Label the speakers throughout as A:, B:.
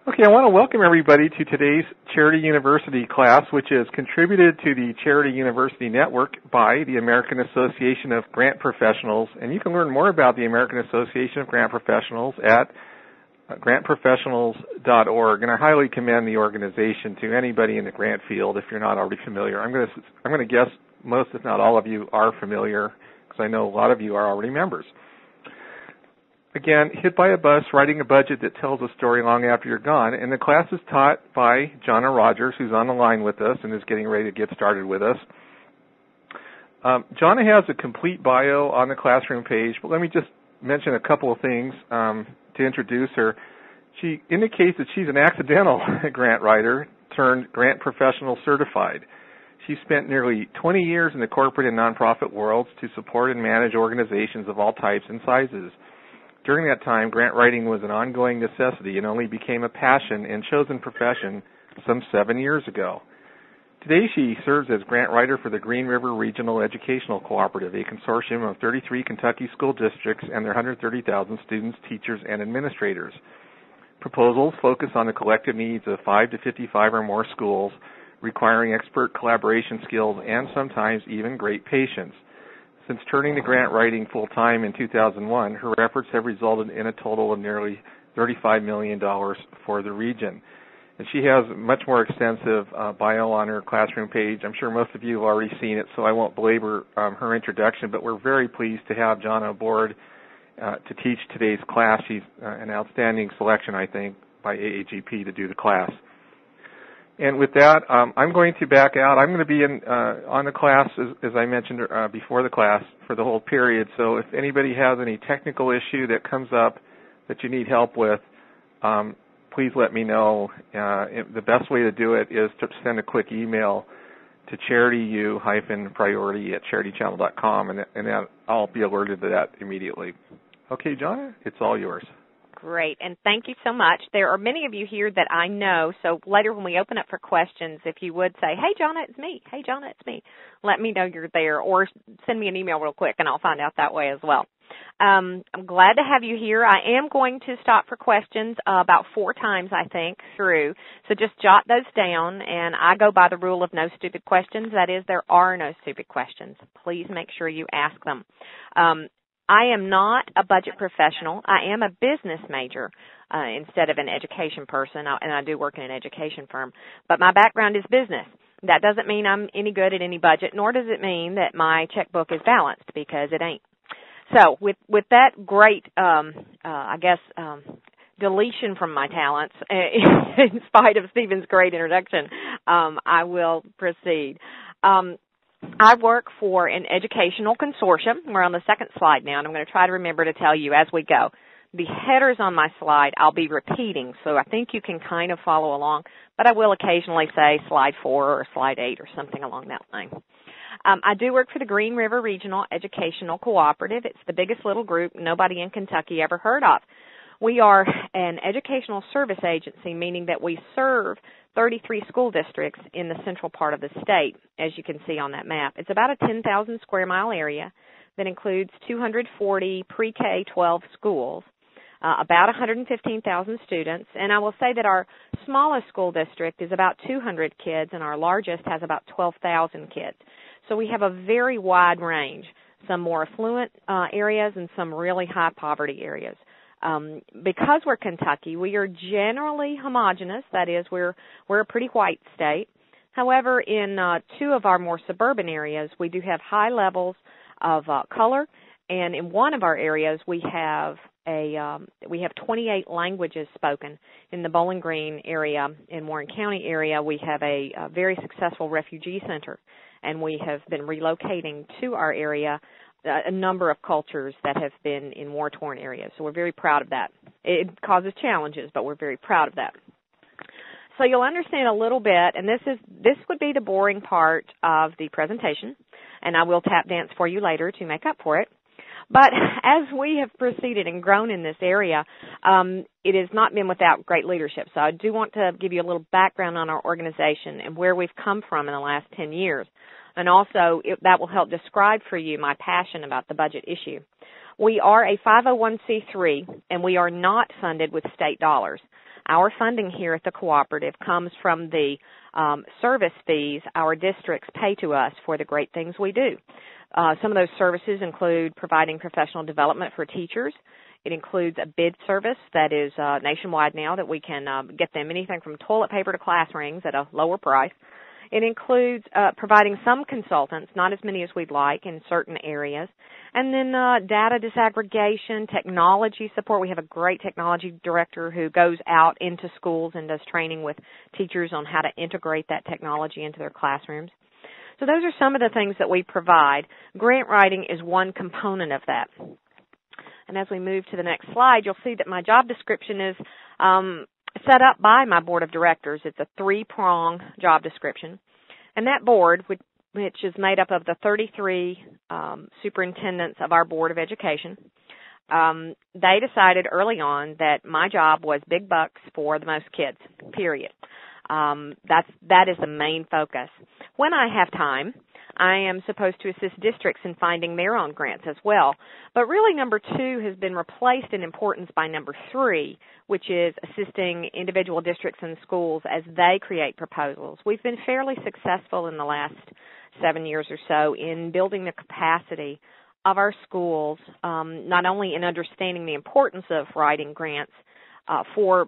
A: Okay, I want to welcome everybody to today's Charity University class, which is contributed to the Charity University Network by the American Association of Grant Professionals. And you can learn more about the American Association of Grant Professionals at grantprofessionals.org. And I highly commend the organization to anybody in the grant field if you're not already familiar. I'm going to guess most, if not all of you, are familiar because I know a lot of you are already members. Again, hit by a bus, writing a budget that tells a story long after you're gone. And the class is taught by Johna Rodgers, who's on the line with us and is getting ready to get started with us. Johna has a complete bio on the classroom page, but let me just mention a couple of things to introduce her. She indicates that she's an accidental grant writer turned grant professional certified. She spent nearly 20 years in the corporate and nonprofit worlds to support and manage organizations of all types and sizes. During that time, grant writing was an ongoing necessity and only became a passion and chosen profession some 7 years ago. Today, she serves as grant writer for the Green River Regional Educational Cooperative, a consortium of 33 Kentucky school districts and their 130,000 students, teachers, and administrators. Proposals focus on the collective needs of 5 to 55 or more schools, requiring expert collaboration skills and sometimes even great patience. Since turning to grant writing full-time in 2001, her efforts have resulted in a total of nearly $35 million for the region. And she has a much more extensive bio on her classroom page. I'm sure most of you have already seen it, so I won't belabor her introduction, but we're very pleased to have Johna aboard to teach today's class. She's an outstanding selection, I think, by AAGP to do the class. And with that, I'm going to back out. I'm going to be on the class, as I mentioned before the class, for the whole period. So if anybody has any technical issue that comes up that you need help with, please let me know. The best way to do it is to send a quick email to charityU-priority@charitychannel.com, and then I'll be alerted to that immediately. Okay, Johna, it's all yours.
B: Great, and thank you so much. There are many of you here that I know, so later when we open up for questions, if you would say, hey, Johna, it's me. Hey, Johna, it's me. Let me know you're there, or send me an email real quick, and I'll find out that way as well. I'm glad to have you here. I am going to stop for questions about 4 times, I think, through, so just jot those down, and I go by the rule of no stupid questions. That is, there are no stupid questions. Please make sure you ask them. I am not a budget professional. I am a business major instead of an education person, and I do work in an education firm. But my background is business. That doesn't mean I'm any good at any budget, nor does it mean that my checkbook is balanced, because it ain't. So with that great, deletion from my talents, in spite of Stephen's great introduction, I will proceed. I work for an educational consortium. We're on the second slide now, and I'm going to try to remember to tell you as we go. The headers on my slide I'll be repeating, so I think you can kind of follow along, but I will occasionally say slide 4 or slide 8 or something along that line. I do work for the Green River Regional Educational Cooperative. It's the biggest little group nobody in Kentucky ever heard of. We are an educational service agency, meaning that we serve 33 school districts in the central part of the state, as you can see on that map. It's about a 10,000 square mile area that includes 240 pre-K-12 schools, about 115,000 students, and I will say that our smallest school district is about 200 kids, and our largest has about 12,000 kids. So we have a very wide range, some more affluent areas and some really high poverty areas. Because we're Kentucky, we are generally homogenous. That is, we're a pretty white state. However, in 2 of our more suburban areas, we do have high levels of color, and in one of our areas, we have 28 languages spoken. In the Bowling Green area, in Warren County area, we have a very successful refugee center, and we have been relocating to our area a number of cultures that have been in war-torn areas. So we're very proud of that. It causes challenges, but we're very proud of that. So you'll understand a little bit, and this would be the boring part of the presentation, and I will tap dance for you later to make up for it. But as we have proceeded and grown in this area, it has not been without great leadership. So I do want to give you a little background on our organization and where we've come from in the last 10 years. And also, that will help describe for you my passion about the budget issue. We are a 501c3, and we are not funded with state dollars. Our funding here at the cooperative comes from the service fees our districts pay to us for the great things we do. Some of those services include providing professional development for teachers. It includes a bid service that is nationwide now that we can get them anything from toilet paper to class rings at a lower price. It includes providing some consultants, not as many as we'd like in certain areas, and then data disaggregation, technology support. We have a great technology director who goes out into schools and does training with teachers on how to integrate that technology into their classrooms. So those are some of the things that we provide. Grant writing is one component of that. And as we move to the next slide, you'll see that my job description is set up by my board of directors. It's a 3-prong job description. And that board, which is made up of the 33 superintendents of our Board of Education, they decided early on that my job was big bucks for the most kids, period. That is the main focus. When I have time, I am supposed to assist districts in finding their own grants as well. But really, number 2 has been replaced in importance by number 3, which is assisting individual districts and schools as they create proposals. We've been fairly successful in the last 7 years or so in building the capacity of our schools, not only in understanding the importance of writing grants for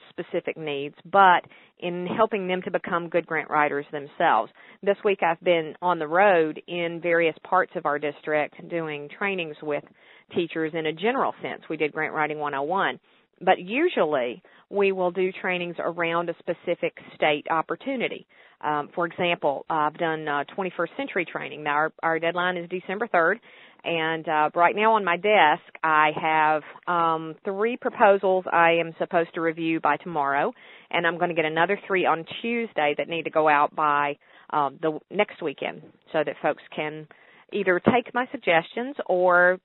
B: specific needs, but in helping them to become good grant writers themselves. This week I've been on the road in various parts of our district doing trainings with teachers in a general sense. We did Grant Writing 101, but usually we will do trainings around a specific state opportunity. For example, I've done 21st century training. Now our deadline is December 3rd, and right now on my desk I have 3 proposals I am supposed to review by tomorrow, and I'm going to get another 3 on Tuesday that need to go out by the next weekend so that folks can either take my suggestions or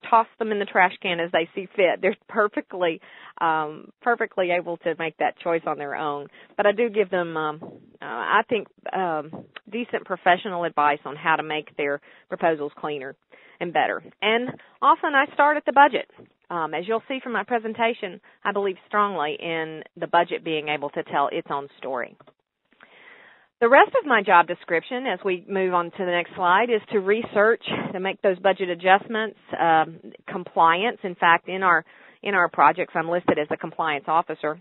B: toss them in the trash can as they see fit. They're perfectly able to make that choice on their own. But I do give them, I think, decent professional advice on how to make their proposals cleaner and better. And often I start at the budget. As you'll see from my presentation, I believe strongly in the budget being able to tell its own story. The rest of my job description, as we move on to the next slide, is to research, to make those budget adjustments, compliance. In fact, in our projects, I'm listed as a compliance officer.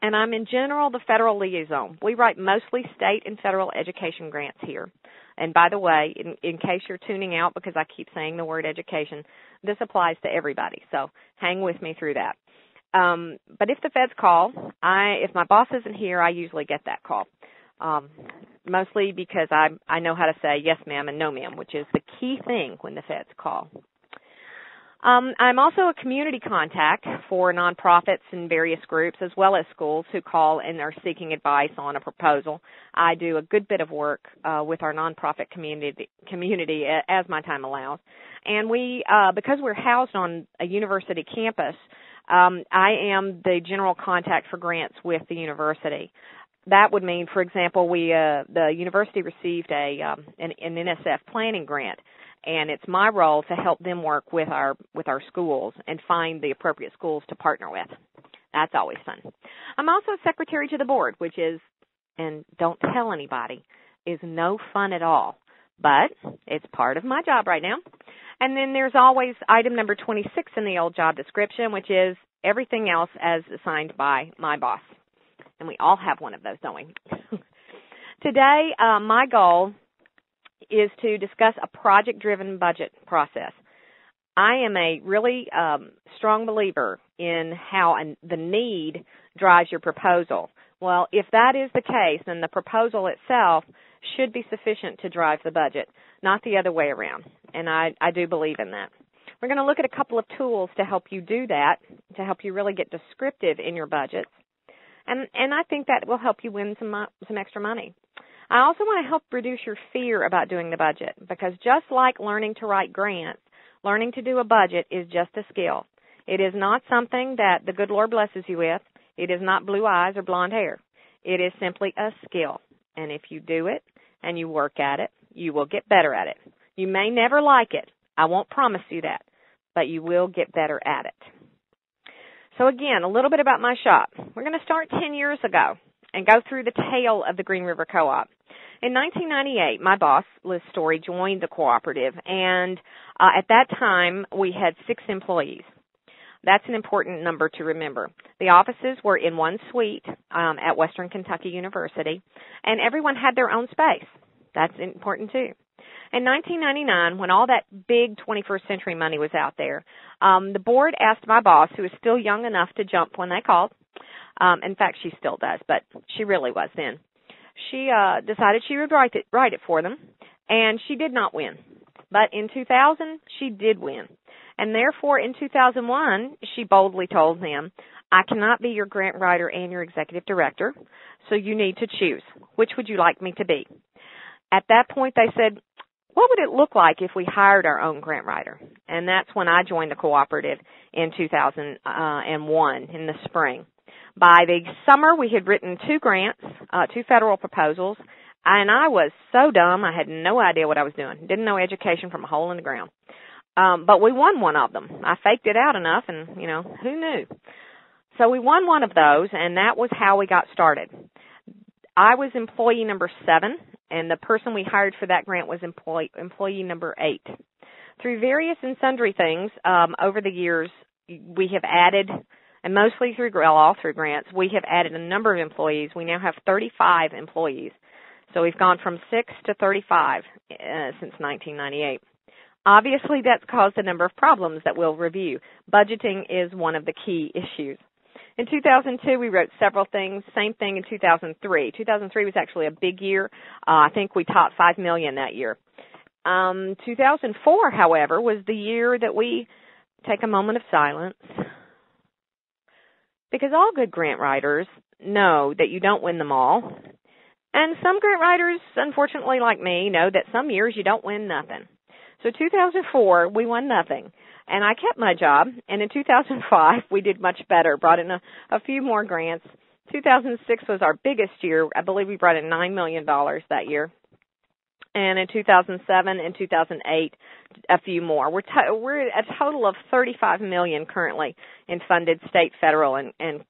B: And I'm in general the federal liaison. We write mostly state and federal education grants here. And by the way, in case you're tuning out because I keep saying the word education, this applies to everybody. So hang with me through that. But if the feds call, if my boss isn't here, I usually get that call. Mostly because I know how to say yes, ma'am, and no, ma'am, which is the key thing when the feds call. I'm also a community contact for nonprofits and various groups, as well as schools who call and are seeking advice on a proposal. I do a good bit of work with our nonprofit community as my time allows. And we, because we're housed on a university campus, I am the general contact for grants with the university. That would mean, for example, the university received an NSF planning grant, and it's my role to help them work with our schools and find the appropriate schools to partner with. That's always fun. I'm also a secretary to the board, which is, and don't tell anybody, is no fun at all, but it's part of my job right now. And then there's always item number 26 in the old job description, which is everything else as assigned by my boss. And we all have one of those, don't we? Today, my goal is to discuss a project-driven budget process. I am a really strong believer in how the need drives your proposal. Well, if that is the case, then the proposal itself should be sufficient to drive the budget, not the other way around. And I do believe in that. We're going to look at a couple of tools to help you do that, to help you really get descriptive in your budgets. And I think that will help you win some extra money. I also want to help reduce your fear about doing the budget, because just like learning to write grants, learning to do a budget is just a skill. It is not something that the good Lord blesses you with. It is not blue eyes or blonde hair. It is simply a skill. And if you do it and you work at it, you will get better at it. You may never like it. I won't promise you that, but you will get better at it. So again, a little bit about my shop. We're going to start 10 years ago and go through the tale of the Green River Co-op. In 1998, my boss, Liz Story, joined the cooperative, and at that time, we had 6 employees. That's an important number to remember. The offices were in one suite at Western Kentucky University, and everyone had their own space. That's important, too. In 1999, when all that big 21st century money was out there, the board asked my boss, who was still young enough to jump when they called. In fact, she still does, but she really was then. She decided she would write it for them, and she did not win. But in 2000, she did win. And therefore, in 2001, she boldly told them, I cannot be your grant writer and your executive director, so you need to choose. Which would you like me to be? At that point, they said, what would it look like if we hired our own grant writer? And that's when I joined the cooperative in 2001 in the spring. By the summer, we had written 2 grants, 2 federal proposals, and I was so dumb, I had no idea what I was doing. Didn't know education from a hole in the ground. But we won one of them. I faked it out enough, and, who knew? So we won one of those, and that was how we got started. I was employee number 7, and the person we hired for that grant was employee number 8. Through various and sundry things over the years, we have added, and mostly all through grants, we have added a number of employees. We now have 35 employees. So we've gone from 6 to 35 since 1998. Obviously, that's caused a number of problems that we'll review. Budgeting is one of the key issues. In 2002, we wrote several things. Same thing in 2003. 2003 was actually a big year. I think we topped $5 million that year. 2004, however, was the year that we take a moment of silence, because all good grant writers know that you don't win them all. And some grant writers, unfortunately like me, know that some years you don't win nothing. So 2004, we won nothing. And I kept my job. And in 2005, we did much better, brought in a few more grants. 2006 was our biggest year. I believe we brought in $9 million that year. And in 2007 and 2008, a few more. We're at a total of $35 million currently in funded state, federal, and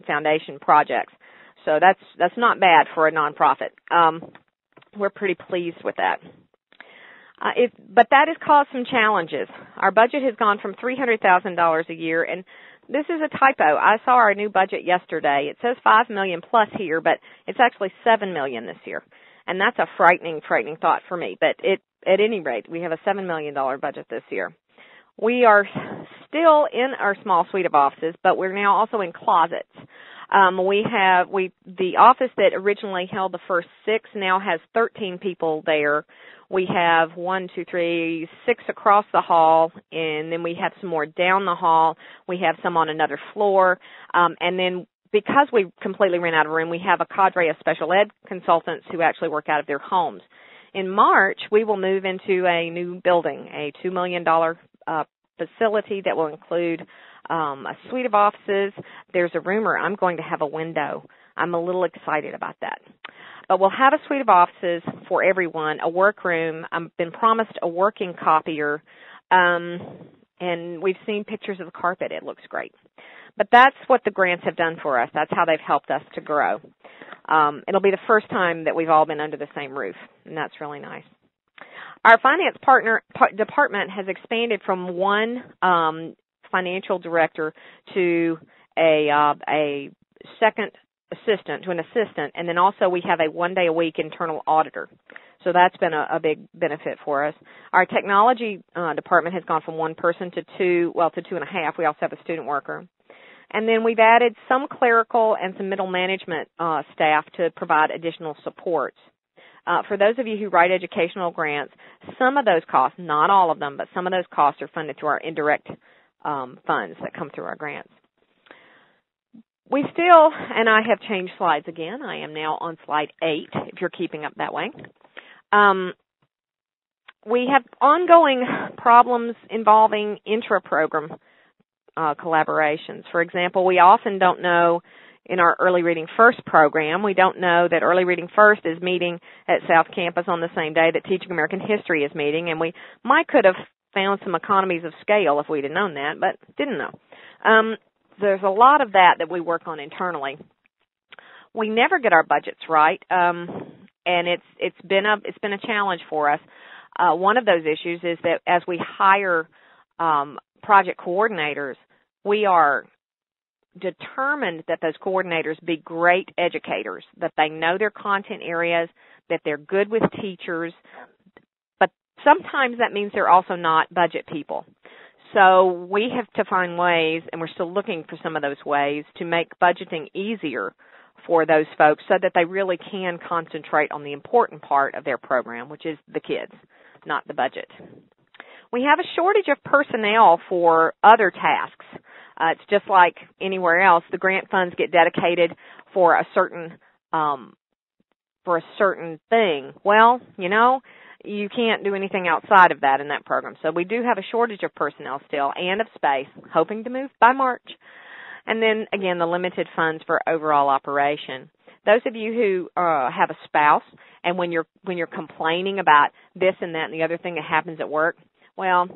B: foundation projects. So that's not bad for a nonprofit. We're pretty pleased with that. But that has caused some challenges. Our budget has gone from $300,000 a year, and this is a typo. I saw our new budget yesterday. It says $5 million plus here, but it's actually $7 million this year. And that's a frightening thought for me. But at any rate, we have a $7 million budget this year. We are still in our small suite of offices, but we're now also in closets. The office that originally held the first 6 now has 13 people there. We have 6 across the hall, and then we have some more down the hall. We have some on another floor, and then because we completely ran out of room, we have a cadre of special ed consultants who actually work out of their homes. In March, we will move into a new building, a $2 million facility that will include a suite of offices. There's a rumor I'm going to have a window. I'm a little excited about that. But we'll have a suite of offices for everyone, a workroom. I've been promised a working copier, and we've seen pictures of the carpet. It looks great. But that's what the grants have done for us. That's how they've helped us to grow. It'll be the first time that we've all been under the same roof, and that's really nice. Our finance department has expanded from one financial director to a second assistant, and then also we have a 1-day-a-week internal auditor. So that's been a big benefit for us. Our technology department has gone from 1 person to 2 to 2.5. We also have a student worker. And then we've added some clerical and some middle management staff to provide additional supports. For those of you who write educational grants, some of those costs, not all of them, but some of those costs are funded through our indirect funds that come through our grants. We still, and I have changed slides again. I am now on slide 8, if you're keeping up that way. We have ongoing problems involving intra-program collaborations. For example, we often don't know in our Early Reading First program, we don't know that Early Reading First is meeting at South Campus on the same day that Teaching American History is meeting, and we could have found some economies of scale if we'd have known that, but didn't know. there's a lot of that we work on internally. We never get our budgets right, and it's been a challenge for us. One of those issues is that as we hire project coordinators, we are determined that those coordinators be great educators, that they know their content areas, that they're good with teachers, but sometimes that means they're also not budget people. So we have to find ways, and we're still looking for some of those ways, to make budgeting easier for those folks so that they really can concentrate on the important part of their program, which is the kids, not the budget. We have a shortage of personnel for other tasks. It's just like anywhere else. The grant funds get dedicated for a certain thing. Well, you can't do anything outside of that in that program. So we do have a shortage of personnel still and of space, hoping to move by March. And then, again, the limited funds for overall operation. Those of you who have a spouse, and when you're complaining about this and that and the other thing that happens at work, well,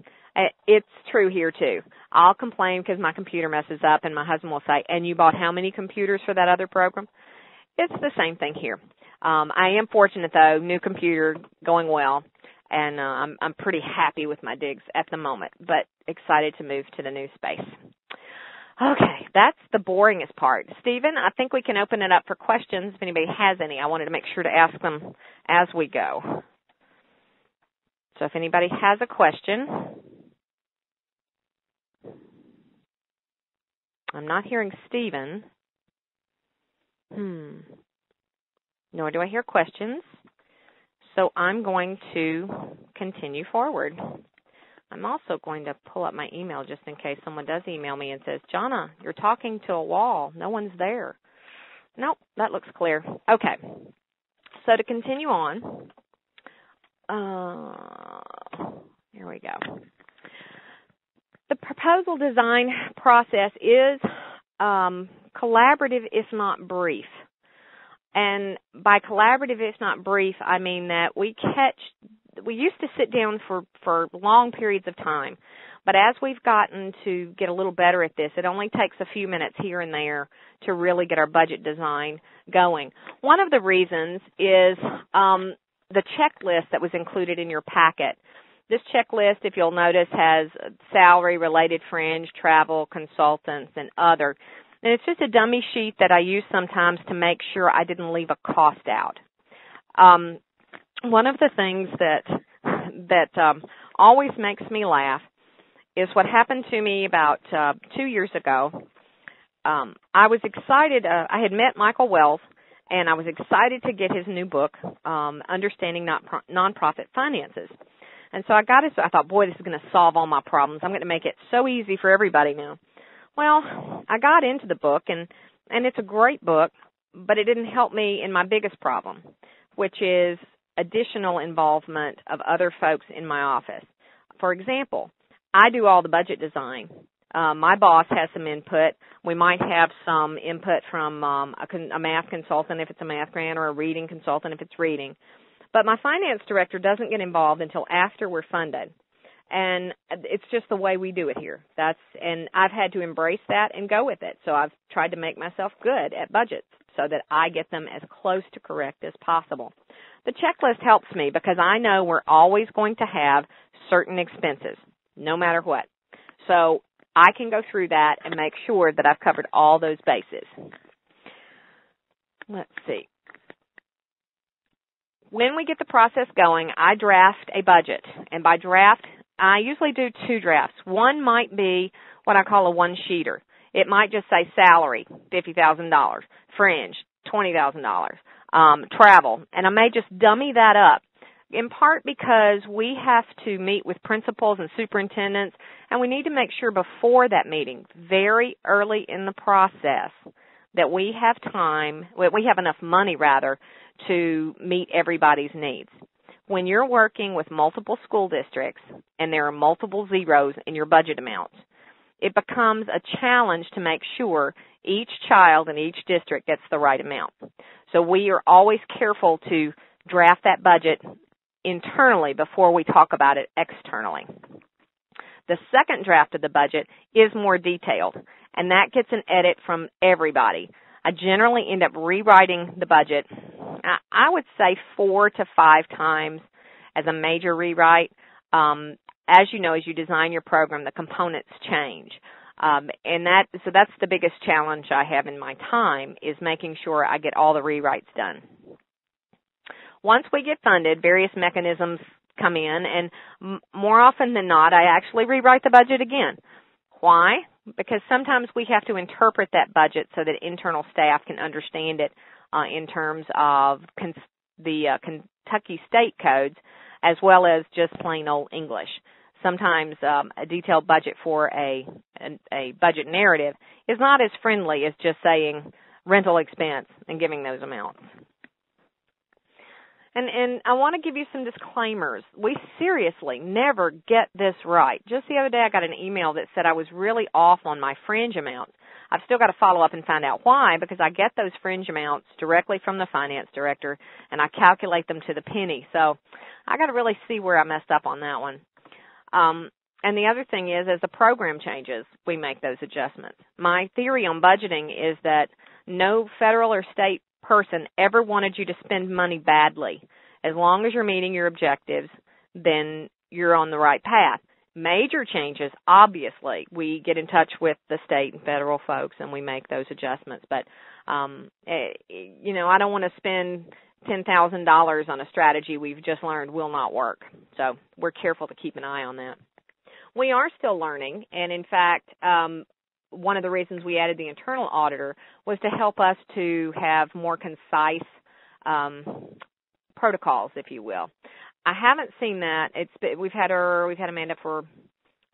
B: it's true here too. I'll complain because my computer messes up, and my husband will say, "And you bought how many computers for that other program?" It's the same thing here. I am fortunate, though, new computer going well, and I'm pretty happy with my digs at the moment, but excited to move to the new space. Okay, that's the boringest part. Stephen, I think we can open it up for questions if anybody has any. I wanted to make sure to ask them as we go. So if anybody has a question. I'm not hearing Stephen. Nor do I hear questions. So I'm going to continue forward. I'm also going to pull up my email just in case someone does email me and says, "Johna, you're talking to a wall. No one's there." Nope, that looks clear. Okay. So to continue on, here we go. The proposal design process is collaborative, if not brief. And by collaborative, if not brief, I mean that we used to sit down for long periods of time. But as we've gotten to get a little better at this, it only takes a few minutes here and there to really get our budget design going. One of the reasons is the checklist that was included in your packet. This checklist, if you'll notice, has salary, related fringe, travel, consultants, and other. And it's just a dummy sheet that I use sometimes to make sure I didn't leave a cost out. One of the things that always makes me laugh is what happened to me about 2 years ago. I was excited. I had met Michael Wells, and I was excited to get his new book, Understanding Nonprofit Finances. And so I thought, boy, this is going to solve all my problems. I'm going to make it so easy for everybody now. Well, I got into the book, and it's a great book, but it didn't help me in my biggest problem, which is additional involvement of other folks in my office. For example, I do all the budget design. My boss has some input. We might have some input from a math consultant if it's a math grant, or a reading consultant if it's reading. But my finance director doesn't get involved until after we're funded. And it's just the way we do it here. And I've had to embrace that and go with it. So I've tried to make myself good at budgets so that I get them as close to correct as possible. The checklist helps me because I know we're always going to have certain expenses, no matter what. So I can go through that and make sure that I've covered all those bases. Let's see. When we get the process going, I draft a budget. And by draft, I usually do 2 drafts. One might be what I call a one-sheeter. It might just say salary, $50,000, fringe, $20,000, travel. And I may just dummy that up, in part because we have to meet with principals and superintendents, and we need to make sure before that meeting, very early in the process, that we have enough money, to meet everybody's needs. When you're working with multiple school districts and there are multiple zeros in your budget amounts, it becomes a challenge to make sure each child in each district gets the right amount. So we are always careful to draft that budget internally before we talk about it externally. The second draft of the budget is more detailed, and that gets an edit from everybody. I generally end up rewriting the budget, I would say 4 to 5 times as a major rewrite. As you know, as you design your program, the components change. So that's the biggest challenge I have in my time, is making sure I get all the rewrites done. Once we get funded, various mechanisms come in, and more often than not, I actually rewrite the budget again. Why? Because sometimes we have to interpret that budget so that internal staff can understand it in terms of the Kentucky state codes, as well as just plain old English. Sometimes a detailed budget for a budget narrative is not as friendly as just saying rental expense and giving those amounts. And I want to give you some disclaimers. We seriously never get this right. Just the other day I got an email that said I was really off on my fringe amounts. I've still got to follow up and find out why, because I get those fringe amounts directly from the finance director, and I calculate them to the penny. So I got to really see where I messed up on that one. And the other thing is, as the program changes, we make those adjustments. My theory on budgeting is that no federal or state person ever wanted you to spend money badly. As long as you're meeting your objectives, then you're on the right path. Major changes, obviously, we get in touch with the state and federal folks and we make those adjustments. But, I don't want to spend $10,000 on a strategy we've just learned will not work. So we're careful to keep an eye on that. We are still learning, and in fact, one of the reasons we added the internal auditor was to help us to have more concise protocols, if you will. I haven't seen that. We've had Amanda for,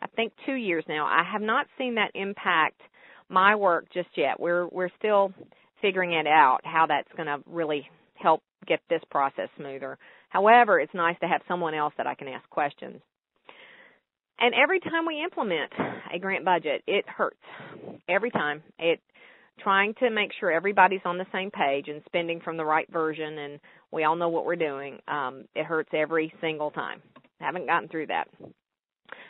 B: I think, 2 years now. I have not seen that impact my work just yet. We're still figuring it out, how that's going to really help get this process smoother. However, it's nice to have someone else that I can ask questions. And every time we implement a grant budget, it hurts. Every time. Trying to make sure everybody's on the same page and spending from the right version, and we all know what we're doing. It hurts every single time. Haven't gotten through that.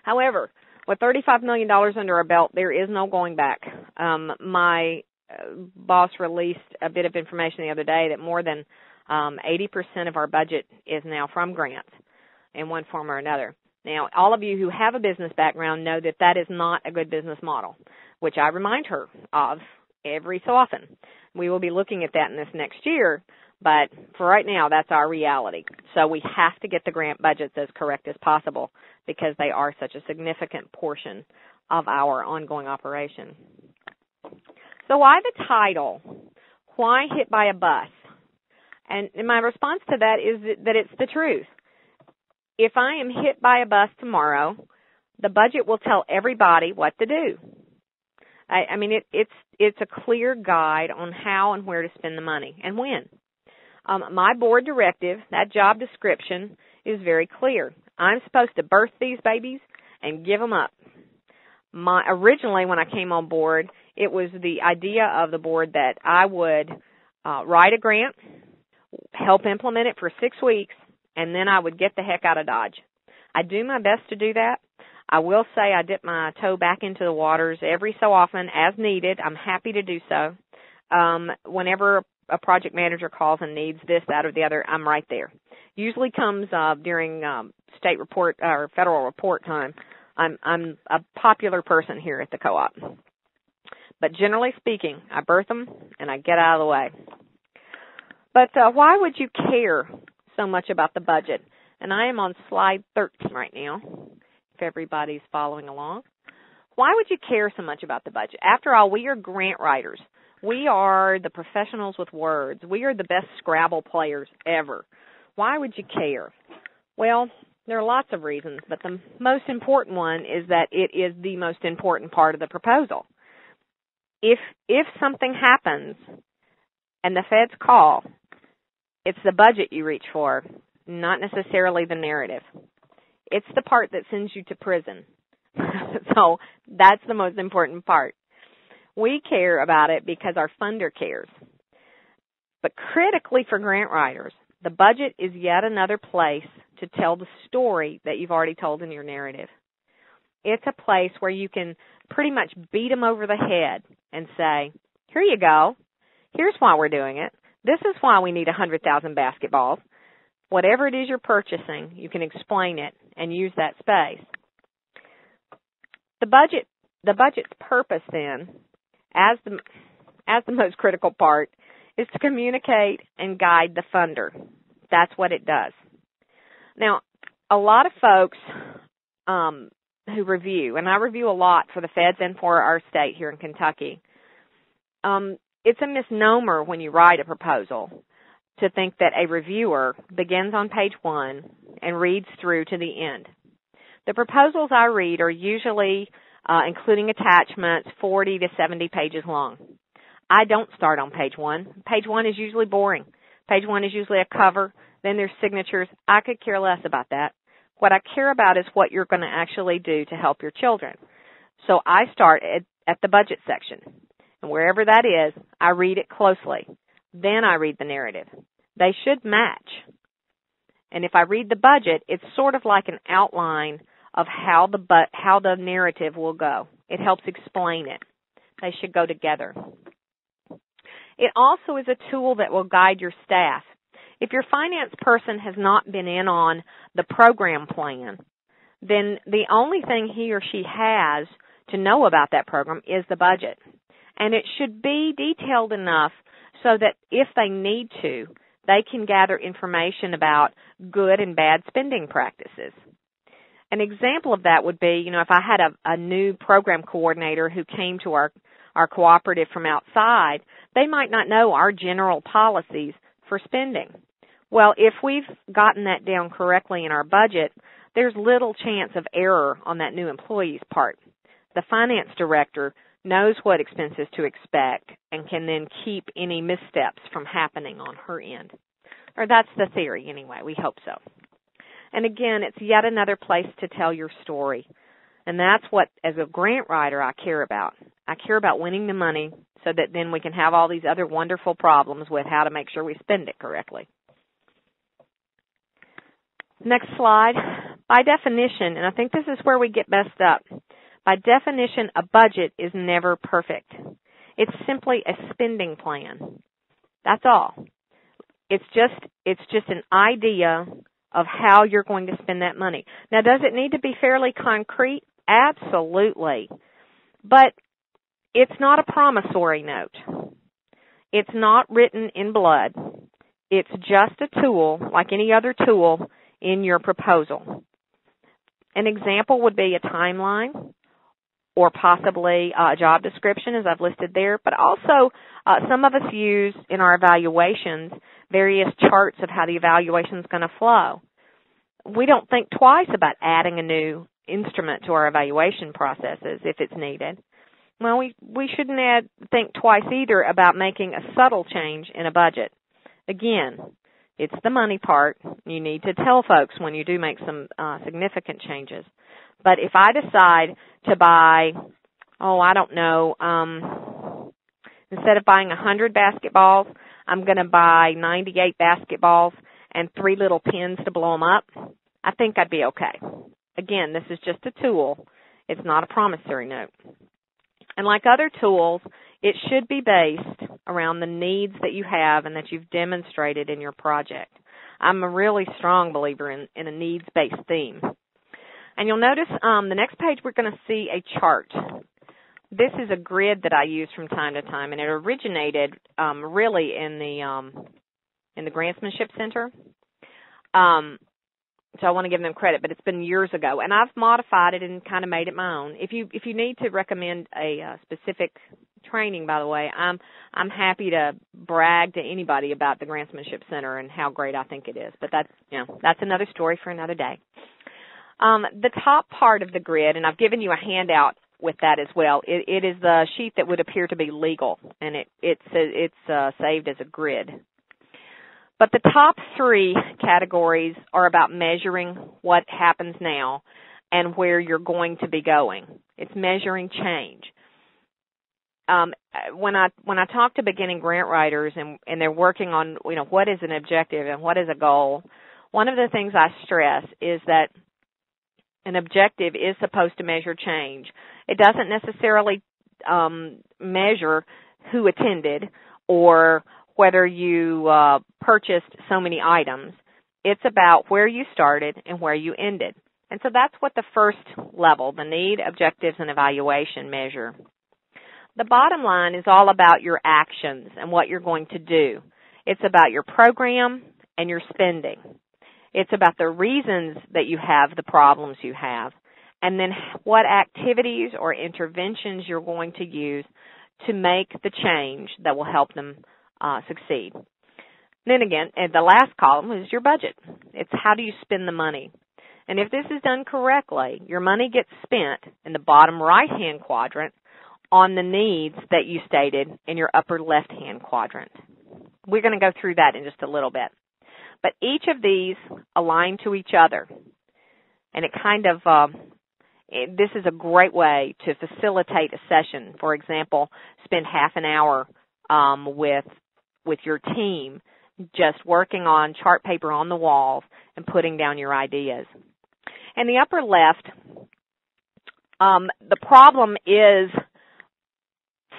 B: However, with $35 million under our belt, there is no going back. My boss released a bit of information the other day that more than 80% of our budget is now from grants in one form or another. Now, all of you who have a business background know that that is not a good business model, which I remind her of every so often. We will be looking at that in this next year, but for right now, that's our reality. So we have to get the grant budgets as correct as possible because they are such a significant portion of our ongoing operation. So why the title? Why Hit by a Bus? And my response to that is that it's the truth. If I am hit by a bus tomorrow, the budget will tell everybody what to do. I mean, it's a clear guide on how and where to spend the money and when. My board directive, that job description, is very clear. I'm supposed to birth these babies and give them up. Originally, when I came on board, it was the idea of the board that I would write a grant, help implement it for 6 weeks, and then I would get the heck out of Dodge. I do my best to do that. I will say I dip my toe back into the waters every so often as needed. I'm happy to do so. Whenever a project manager calls and needs this, that, or the other, I'm right there. Usually comes during state report or federal report time. I'm a popular person here at the co-op. But generally speaking, I birth them and I get out of the way. But why would you care so much about the budget? And I am on slide 13 right now, if everybody's following along. Why would you care so much about the budget? After all, we are grant writers. We are the professionals with words. We are the best Scrabble players ever. Why would you care? Well, there are lots of reasons, but the most important one is that it is the most important part of the proposal. If something happens and the feds call, it's the budget you reach for, not necessarily the narrative. It's the part that sends you to prison. So that's the most important part. We care about it because our funder cares. But critically for grant writers, the budget is yet another place to tell the story that you've already told in your narrative. It's a place where you can pretty much beat them over the head and say, here you go. Here's why we're doing it. This is why we need 100,000 basketballs. Whatever it is you're purchasing, you can explain it and use that space. The budget's purpose then, as the most critical part, is to communicate and guide the funder. That's what it does. Now, a lot of folks who review, and I review a lot for the feds and for our state here in Kentucky, it's a misnomer when you write a proposal to think that a reviewer begins on page 1 and reads through to the end. The proposals I read are usually, including attachments, 40 to 70 pages long. I don't start on page 1. Page 1 is usually boring. Page 1 is usually a cover. Then there's signatures. I could care less about that. What I care about is what you're going to actually do to help your children. So I start at the budget section. And wherever that is, I read it closely. Then I read the narrative. They should match. And if I read the budget, it's sort of like an outline of how the narrative will go. It helps explain it. They should go together. It also is a tool that will guide your staff. If your finance person has not been in on the program plan, then the only thing he or she has to know about that program is the budget. And it should be detailed enough so that if they need to, they can gather information about good and bad spending practices. An example of that would be, if I had a new program coordinator who came to our cooperative from outside, they might not know our general policies for spending. Well, if we've gotten that down correctly in our budget, there's little chance of error on that new employee's part. The finance director knows what expenses to expect and can then keep any missteps from happening on her end. Or that's the theory anyway. We hope so. And again, it's yet another place to tell your story. And that's what, as a grant writer, I care about. I care about winning the money so that then we can have all these other wonderful problems with how to make sure we spend it correctly. Next slide. By definition, and I think this is where we get messed up, by definition, a budget is never perfect. It's simply a spending plan. That's all. It's just an idea of how you're going to spend that money. Now, does it need to be fairly concrete? Absolutely. But it's not a promissory note. It's not written in blood. It's just a tool, like any other tool, in your proposal. An example would be a timeline or possibly a job description, as I've listed there, but also some of us use in our evaluations various charts of how the evaluation is going to flow. We don't think twice about adding a new instrument to our evaluation processes if it's needed. Well, we shouldn't think twice either about making a subtle change in a budget. Again, it's the money part. You need to tell folks when you do make some significant changes. But if I decide to buy, instead of buying 100 basketballs, I'm going to buy 98 basketballs and 3 little pins to blow them up, I think I'd be okay. Again, this is just a tool. It's not a promissory note. And like other tools, it should be based around the needs that you have and that you've demonstrated in your project. I'm a really strong believer in a needs-based theme. And you'll notice the next page we're going to see a chart. This is a grid that I use from time to time, and it originated really in the Grantsmanship Center. So I want to give them credit, but it's been years ago, and I've modified it and kind of made it my own. If you need to recommend a specific training, by the way, I'm happy to brag to anybody about the Grantsmanship Center and how great I think it is. But that's another story for another day. The top part of the grid, and I've given you a handout with that as well. It is the sheet that would appear to be legal, and it's saved as a grid. But the top 3 categories are about measuring what happens now and where you're going to be going. It's measuring change. When I talk to beginning grant writers and they're working on, what is an objective and what is a goal, one of the things I stress is that an objective is supposed to measure change. It doesn't necessarily measure who attended or whether you purchased so many items. It's about where you started and where you ended. And so that's what the first level, the need, objectives, and evaluation measure. The bottom line is all about your actions and what you're going to do. It's about your program and your spending. It's about the reasons that you have the problems you have, and then what activities or interventions you're going to use to make the change that will help them succeed. Then again, the last column is your budget. It's how do you spend the money. And if this is done correctly, your money gets spent in the bottom right-hand quadrant on the needs that you stated in your upper left-hand quadrant. We're going to go through that in just a little bit. But each of these align to each other. And it kind of, this is a great way to facilitate a session. For example, spend half an hour with your team just working on chart paper on the walls and putting down your ideas. In the upper left, the problem is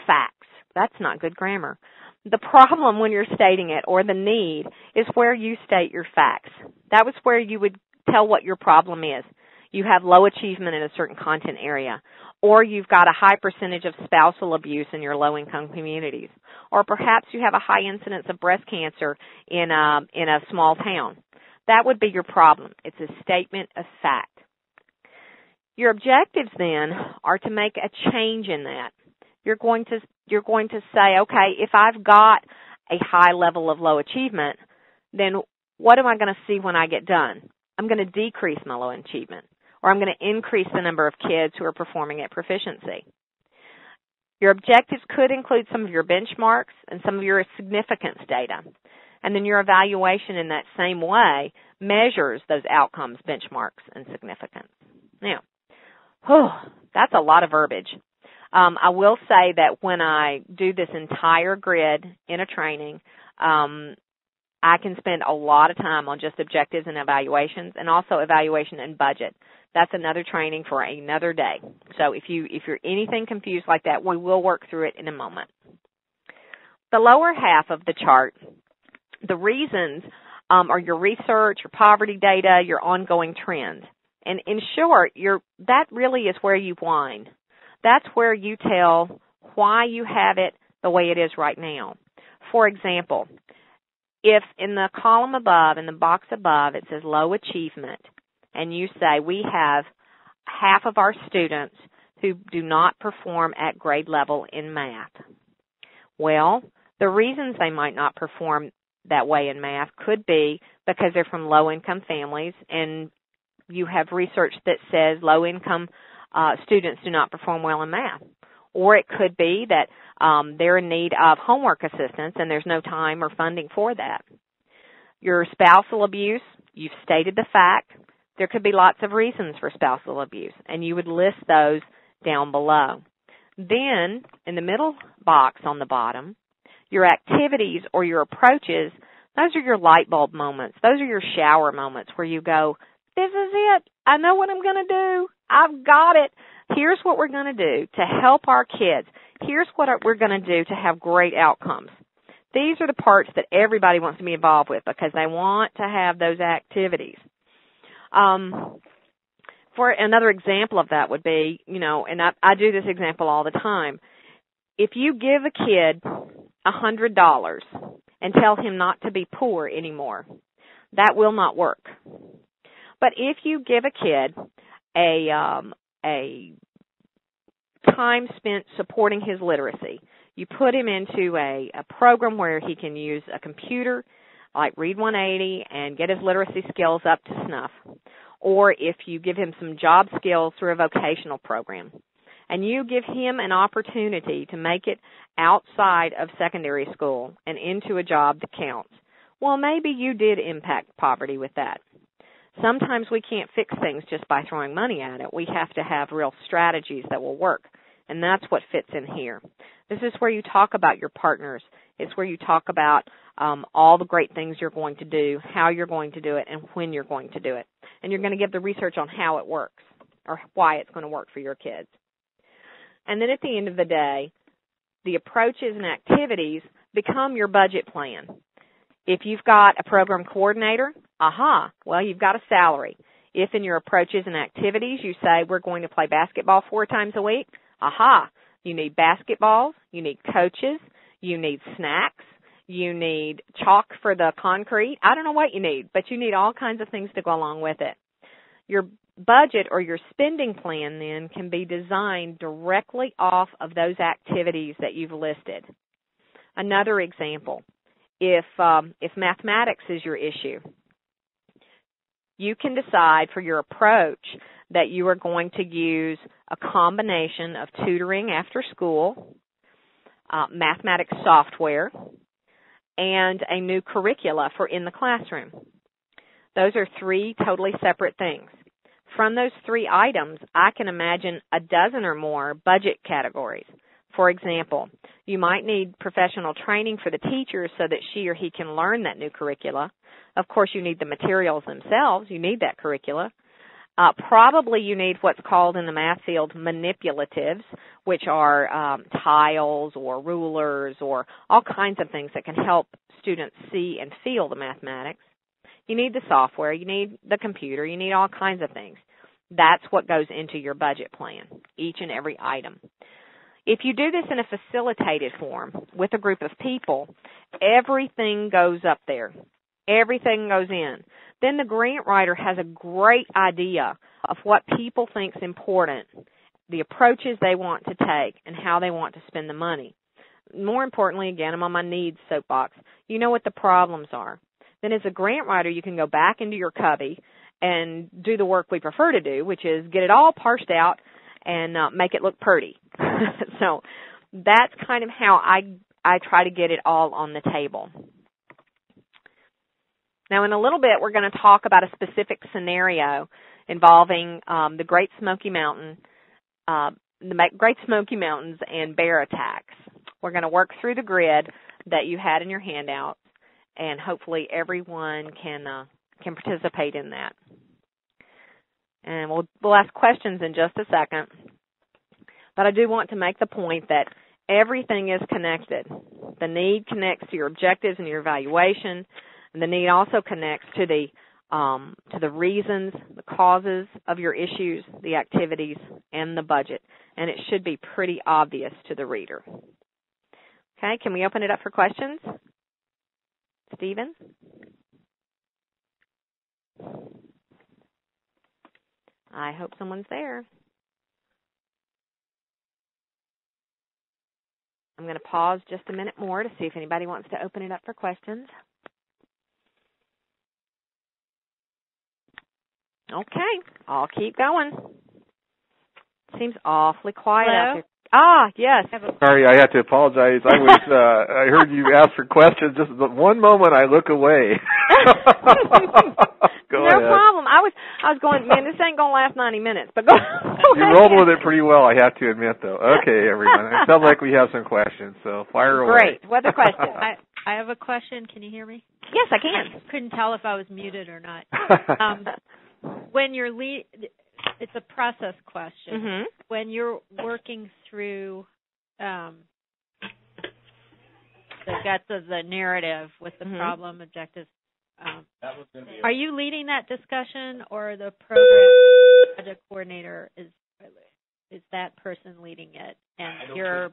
B: facts. That's not good grammar. The problem when you're stating it, or the need, is where you state your facts. That was where you would tell what your problem is. You have low achievement in a certain content area, or you've got a high percentage of spousal abuse in your low-income communities, or perhaps you have a high incidence of breast cancer in a small town. That would be your problem. It's a statement of fact. Your objectives then are to make a change in that. You're going to say, okay, if I've got a high level of low achievement, then what am I going to see when I get done? I'm going to decrease my low achievement, or I'm going to increase the number of kids who are performing at proficiency. Your objectives could include some of your benchmarks and some of your significance data. And then your evaluation in that same way measures those outcomes, benchmarks, and significance. Now, that's a lot of verbiage. I will say that when I do this entire grid in a training, I can spend a lot of time on just objectives and evaluations, and also evaluation and budget. That's another training for another day. So if you're anything confused like that, we will work through it in a moment. The lower half of the chart, the reasons are your research, your poverty data, your ongoing trends. And in short, that really is where you whine. That's where you tell why you have it the way it is right now. For example, if in the column above, in the box above, it says low achievement, and you say we have half of our students who do not perform at grade level in math. Well, the reasons they might not perform that way in math could be because they're from low-income families, and you have research that says low-income students do not perform well in math. Or it could be that they're in need of homework assistance and there's no time or funding for that. Your spousal abuse, you've stated the fact. There could be lots of reasons for spousal abuse, and you would list those down below. Then, in the middle box on the bottom, your activities or your approaches, those are your light bulb moments. Those are your shower moments where you go, this is it. I know what I'm going to do. I've got it. Here's what we're going to do to help our kids. Here's what we're going to do to have great outcomes. These are the parts that everybody wants to be involved with because they want to have those activities. For another example of that would be, and I do this example all the time. If you give a kid $100 and tell him not to be poor anymore, that will not work. But if you give a kid a time spent supporting his literacy, you put him into a program where he can use a computer like Read 180 and get his literacy skills up to snuff. Or if you give him some job skills through a vocational program, and you give him an opportunity to make it outside of secondary school and into a job that counts, well, maybe you did impact poverty with that. Sometimes we can't fix things just by throwing money at it. We have to have real strategies that will work, and that's what fits in here. This is where you talk about your partners. It's where you talk about all the great things you're going to do, how you're going to do it, and when you're going to do it. And you're going to give the research on how it works or why it's going to work for your kids. And then at the end of the day, the approaches and activities become your budget plan. If you've got a program coordinator, well, you've got a salary. If in your approaches and activities you say we're going to play basketball 4 times a week, you need basketballs, you need coaches, you need snacks, you need chalk for the concrete. I don't know what you need, but you need all kinds of things to go along with it. Your budget or your spending plan then can be designed directly off of those activities that you've listed. Another example, if mathematics is your issue, you can decide for your approach that you are going to use a combination of tutoring after school, mathematics software, and a new curricula for in the classroom. Those are 3 totally separate things. From those 3 items, I can imagine a dozen or more budget categories. For example, you might need professional training for the teachers so that she or he can learn that new curricula. Of course, you need the materials themselves. You need that curricula. Probably you need what's called in the math field manipulatives, which are tiles or rulers or all kinds of things that can help students see and feel the mathematics. You need the software. You need the computer. You need all kinds of things. That's what goes into your budget plan, each and every item. If you do this in a facilitated form with a group of people, everything goes up there. Everything goes in. Then the grant writer has a great idea of what people think is important, the approaches they want to take, and how they want to spend the money. More importantly, again, I'm on my needs soapbox. You know what the problems are. Then as a grant writer, you can go back into your cubby and do the work we prefer to do, which is get it all parsed out and make it look pretty. So that's kind of how I try to get it all on the table. Now, in a little bit, we're going to talk about a specific scenario involving the Great Smoky Mountains and bear attacks. We're going to work through the grid that you had in your handout, and hopefully everyone can participate in that. And we'll ask questions in just a second. But I do want to make the point that everything is connected. The need connects to your objectives and your evaluation. And the need also connects to the reasons, the causes of your issues, the activities, and the budget. And it should be pretty obvious to the reader. Okay, can we open it up for questions? Stephen? I hope someone's there. I'm going to pause just a minute more to see if anybody wants to open it up for questions. Okay, I'll keep going. Seems awfully quiet out there. Ah, yes.
A: Sorry, I had to apologize. I heard you ask for questions. Just one moment, I look away. Go ahead.
B: No problem. I was going, man, this ain't gonna last 90 minutes. But go
A: You rolled with it pretty well, I have to admit, though. Okay, everyone. It sounds like we have some questions, so fire away.
B: Great. What are the questions?
C: I have a question. Can you hear me?
B: Yes, I can.
C: Couldn't tell if I was muted or not. When you're it's a process question.
B: Mm-hmm.
C: When you're working through the guts of the narrative with the problem, objectives, are you leading that discussion, or the program project coordinator is that person leading it, and you're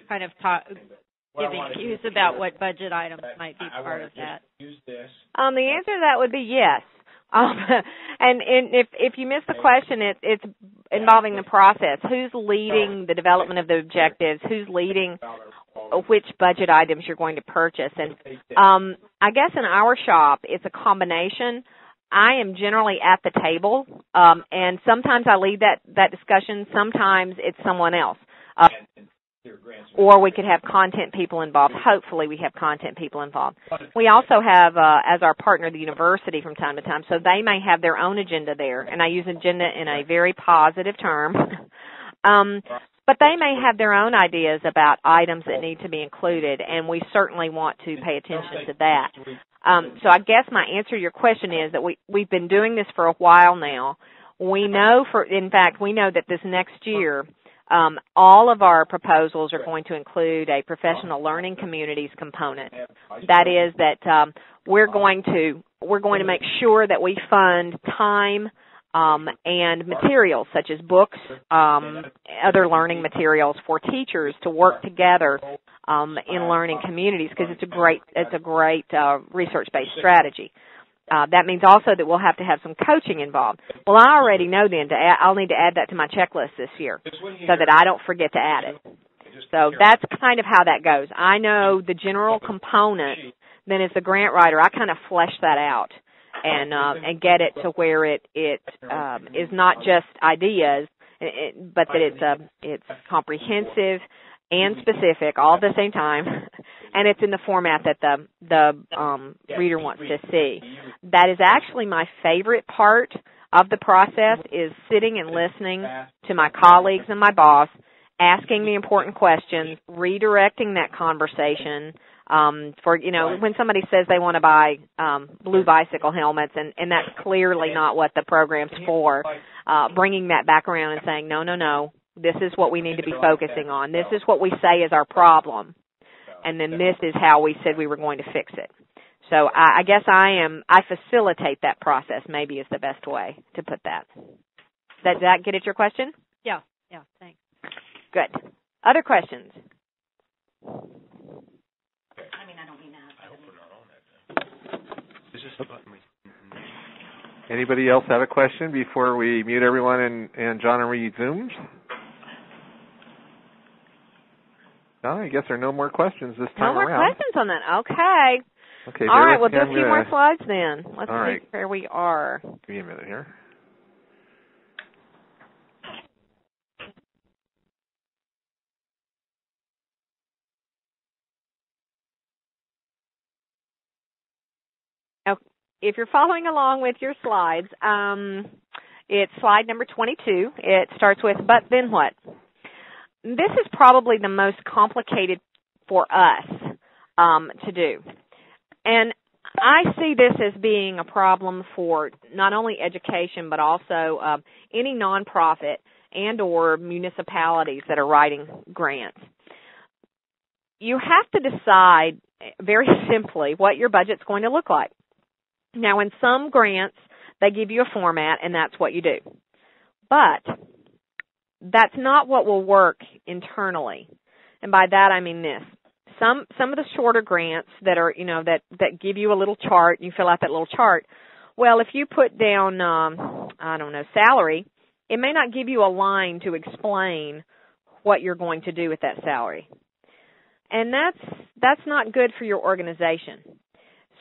C: kind of giving cues about what budget items might be part of that?
B: The answer to that would be yes. And if you missed the question, it's involving the process. Who's leading the development of the objectives? Who's leading which budget items you're going to purchase? And I guess in our shop, it's a combination. I am generally at the table, and sometimes I lead that discussion. Sometimes it's someone else. Or we could have content people involved. Hopefully we have content people involved. We also have, as our partner, the university from time to time, so they may have their own agenda there, and I use agenda in a very positive term. But they may have their own ideas about items that need to be included, and we certainly want to pay attention to that. So I guess my answer to your question is that we've been doing this for a while now. We know that this next year, all of our proposals are going to include a professional learning communities component. That is that we're going to make sure that we fund time and materials such as books, other learning materials for teachers to work together in learning communities, because it's a great research-based strategy. That means also that we'll have to have some coaching involved. Well, I already know then I'll need to add that to my checklist this year so that I don't forget to add it. So that's kind of how that goes. I know the general component. Then as the grant writer, I kind of flesh that out and get it to where it is not just ideas, but that it's comprehensive and specific all at the same time, and it's in the format that the reader wants to see. That is actually my favorite part of the process, is sitting and listening to my colleagues and my boss, asking the important questions, redirecting that conversation. For when somebody says they want to buy blue bicycle helmets, and that's clearly not what the program's for, bringing that back around and saying, no, this is what we need to be focusing on. This is what we say is our problem, and then this is how we said we were going to fix it. So I guess I facilitate that process, maybe is the best way to put that. Did that get at your question?
C: Yeah, thanks.
B: Good. Other questions?
A: Anybody else have a question before we mute everyone and Johna resumes? No, I guess there are no more questions this time around.
B: No more questions on that. Okay. All right, we'll do a few more slides then. Let's see where we are.
A: Give me a minute here.
B: If you're following along with your slides, it's slide number 22. It starts with, but then what? This is probably the most complicated for us to do. And I see this as being a problem for not only education, but also any nonprofit and or municipalities that are writing grants. You have to decide very simply what your budget's going to look like. Now, in some grants, they give you a format, and that's what you do. But that's not what will work internally. And by that, I mean this. Some of the shorter grants that are, that give you a little chart, and you fill out that little chart, well, if you put down, salary, it may not give you a line to explain what you're going to do with that salary. And that's not good for your organization.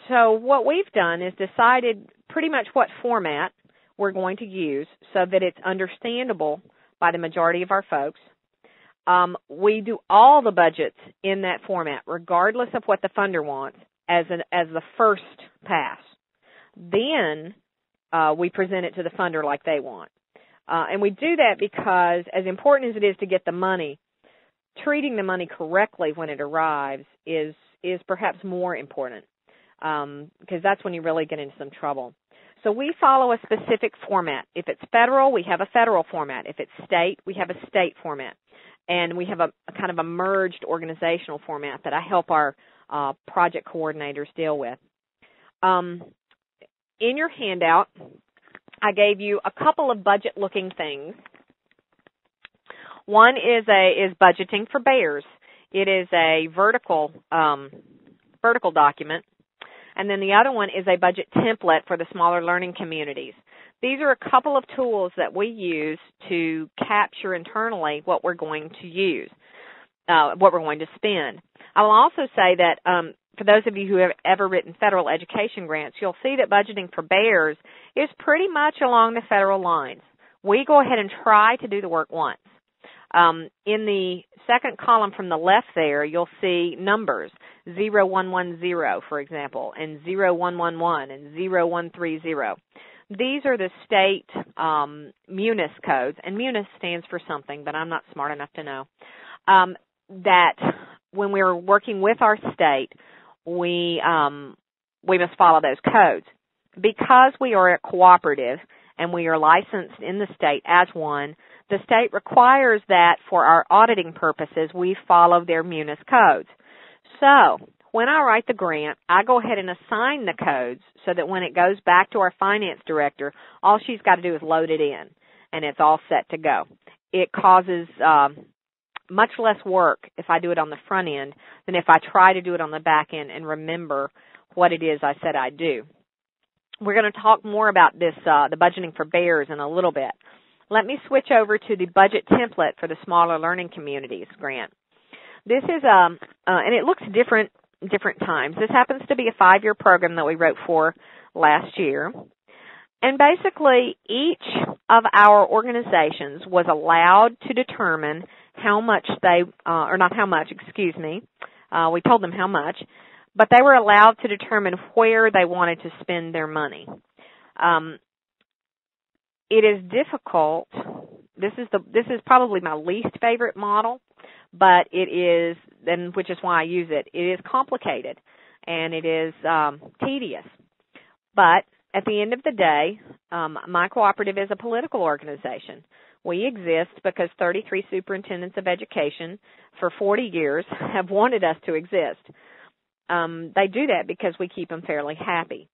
B: So what we've done is decided pretty much what format we're going to use so that it's understandable by the majority of our folks. We do all the budgets in that format, regardless of what the funder wants, as the first pass. Then we present it to the funder like they want. And we do that because, as important as it is to get the money, treating the money correctly when it arrives is perhaps more important. Because that's when you really get into some trouble. So we follow a specific format. If it's federal, we have a federal format. If it's state, we have a state format. And we have a kind of a merged organizational format that I help our project coordinators deal with. In your handout, I gave you a couple of budget-looking things. One is budgeting for bears. It is a vertical document. And then the other one is a budget template for the smaller learning communities. These are a couple of tools that we use to capture internally what we're going to use, what we're going to spend. I will also say that for those of you who have ever written federal education grants, you'll see that budgeting for bears is pretty much along the federal lines. We go ahead and try to do the work once. In the second column from the left there, you'll see numbers, 0110, for example, and 0111 and 0130. These are the state munis codes, and munis stands for something, but I'm not smart enough to know, that when we're working with our state, we must follow those codes. Because we are a cooperative and we are licensed in the state as one, the state requires that for our auditing purposes, we follow their munis codes. So when I write the grant, I go ahead and assign the codes so that when it goes back to our finance director, all she's got to do is load it in, and it's all set to go. It causes much less work if I do it on the front end than if I try to do it on the back end and remember what it is I said I'd do. We're going to talk more about this, the budgeting for bears, in a little bit. Let me switch over to the budget template for the Smaller Learning Communities grant. This is, and it looks different times. This happens to be a 5-year program that we wrote for last year. And basically, each of our organizations was allowed to determine how much they, or not how much, excuse me. We told them how much, but they were allowed to determine where they wanted to spend their money. It is difficult. This is probably my least favorite model, but it is, and which is why I use it. It is complicated and it is tedious. But at the end of the day, my cooperative is a political organization. We exist because 33 superintendents of education for 40 years have wanted us to exist. They do that because we keep them fairly happy.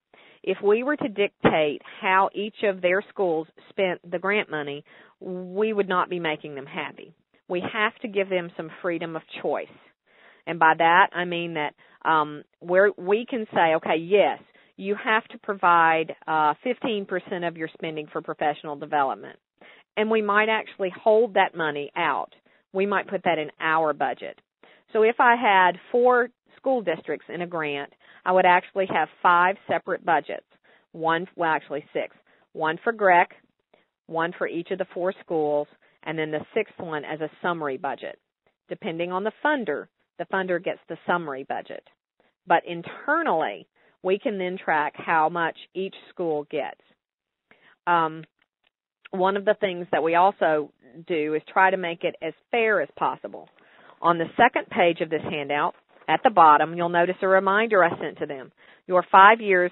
B: If we were to dictate how each of their schools spent the grant money, we would not be making them happy. We have to give them some freedom of choice. And by that, I mean that where we can say, okay, yes, you have to provide 15% of your spending for professional development. And we might actually hold that money out. We might put that in our budget. So if I had 4 school districts in a grant, I would actually have 5 separate budgets. 6. One for GREC, one for each of the 4 schools, and then the 6th one as a summary budget. Depending on the funder gets the summary budget. But internally, we can then track how much each school gets. One of the things that we also do is try to make it as fair as possible. On the second page of this handout, at the bottom, you'll notice a reminder I sent to them. Your 5 years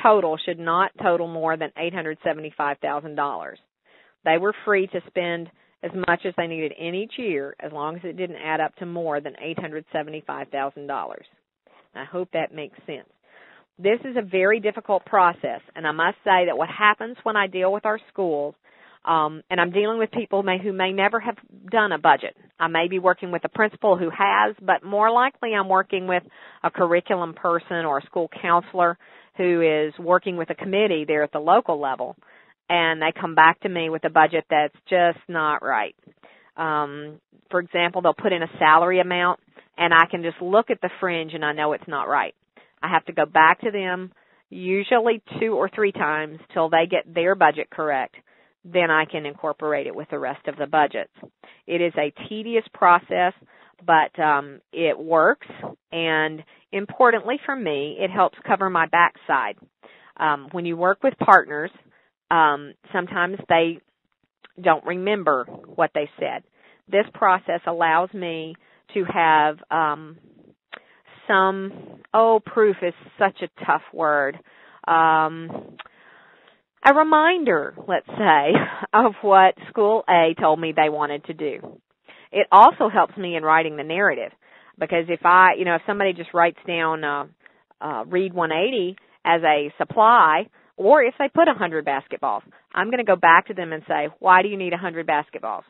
B: total should not total more than $875,000. They were free to spend as much as they needed in each year, as long as it didn't add up to more than $875,000. I hope that makes sense. This is a very difficult process, and I must say that what happens when I deal with our schools, and I'm dealing with people who may never have done a budget. I may be working with a principal who has, but more likely I'm working with a curriculum person or a school counselor who is working with a committee there at the local level, and they come back to me with a budget that's just not right. For example, they'll put in a salary amount, and I can just look at the fringe and I know it's not right. I have to go back to them usually 2 or 3 times till they get their budget correct. Then I can incorporate it with the rest of the budgets. It is a tedious process, but it works, and importantly for me, it helps cover my backside. When you work with partners, sometimes they don't remember what they said. This process allows me to have proof is such a tough word. A reminder, let's say, of what School A told me they wanted to do. It also helps me in writing the narrative, because if somebody just writes down read 180 as a supply, or if they put 100 basketballs, I'm going to go back to them and say, why do you need 100 basketballs?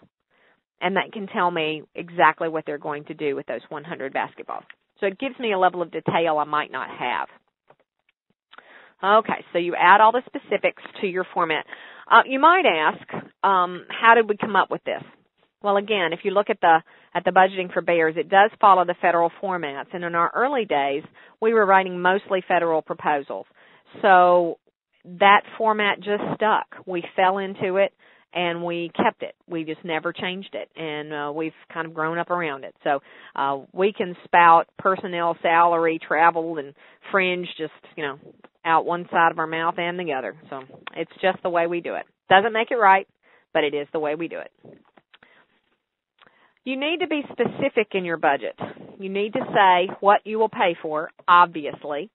B: And that can tell me exactly what they're going to do with those 100 basketballs. So it gives me a level of detail I might not have. Okay, so you add all the specifics to your format. You might ask, how did we come up with this? Well, again, if you look at the budgeting for bears, it does follow the federal formats. And in our early days, we were writing mostly federal proposals. So that format just stuck. We fell into it, and we kept it. We just never changed it, and we've kind of grown up around it. So we can spout personnel, salary, travel, and fringe just, out one side of our mouth and the other. So it's just the way we do it. Doesn't make it right, but it is the way we do it. You need to be specific in your budget. You need to say what you will pay for, obviously.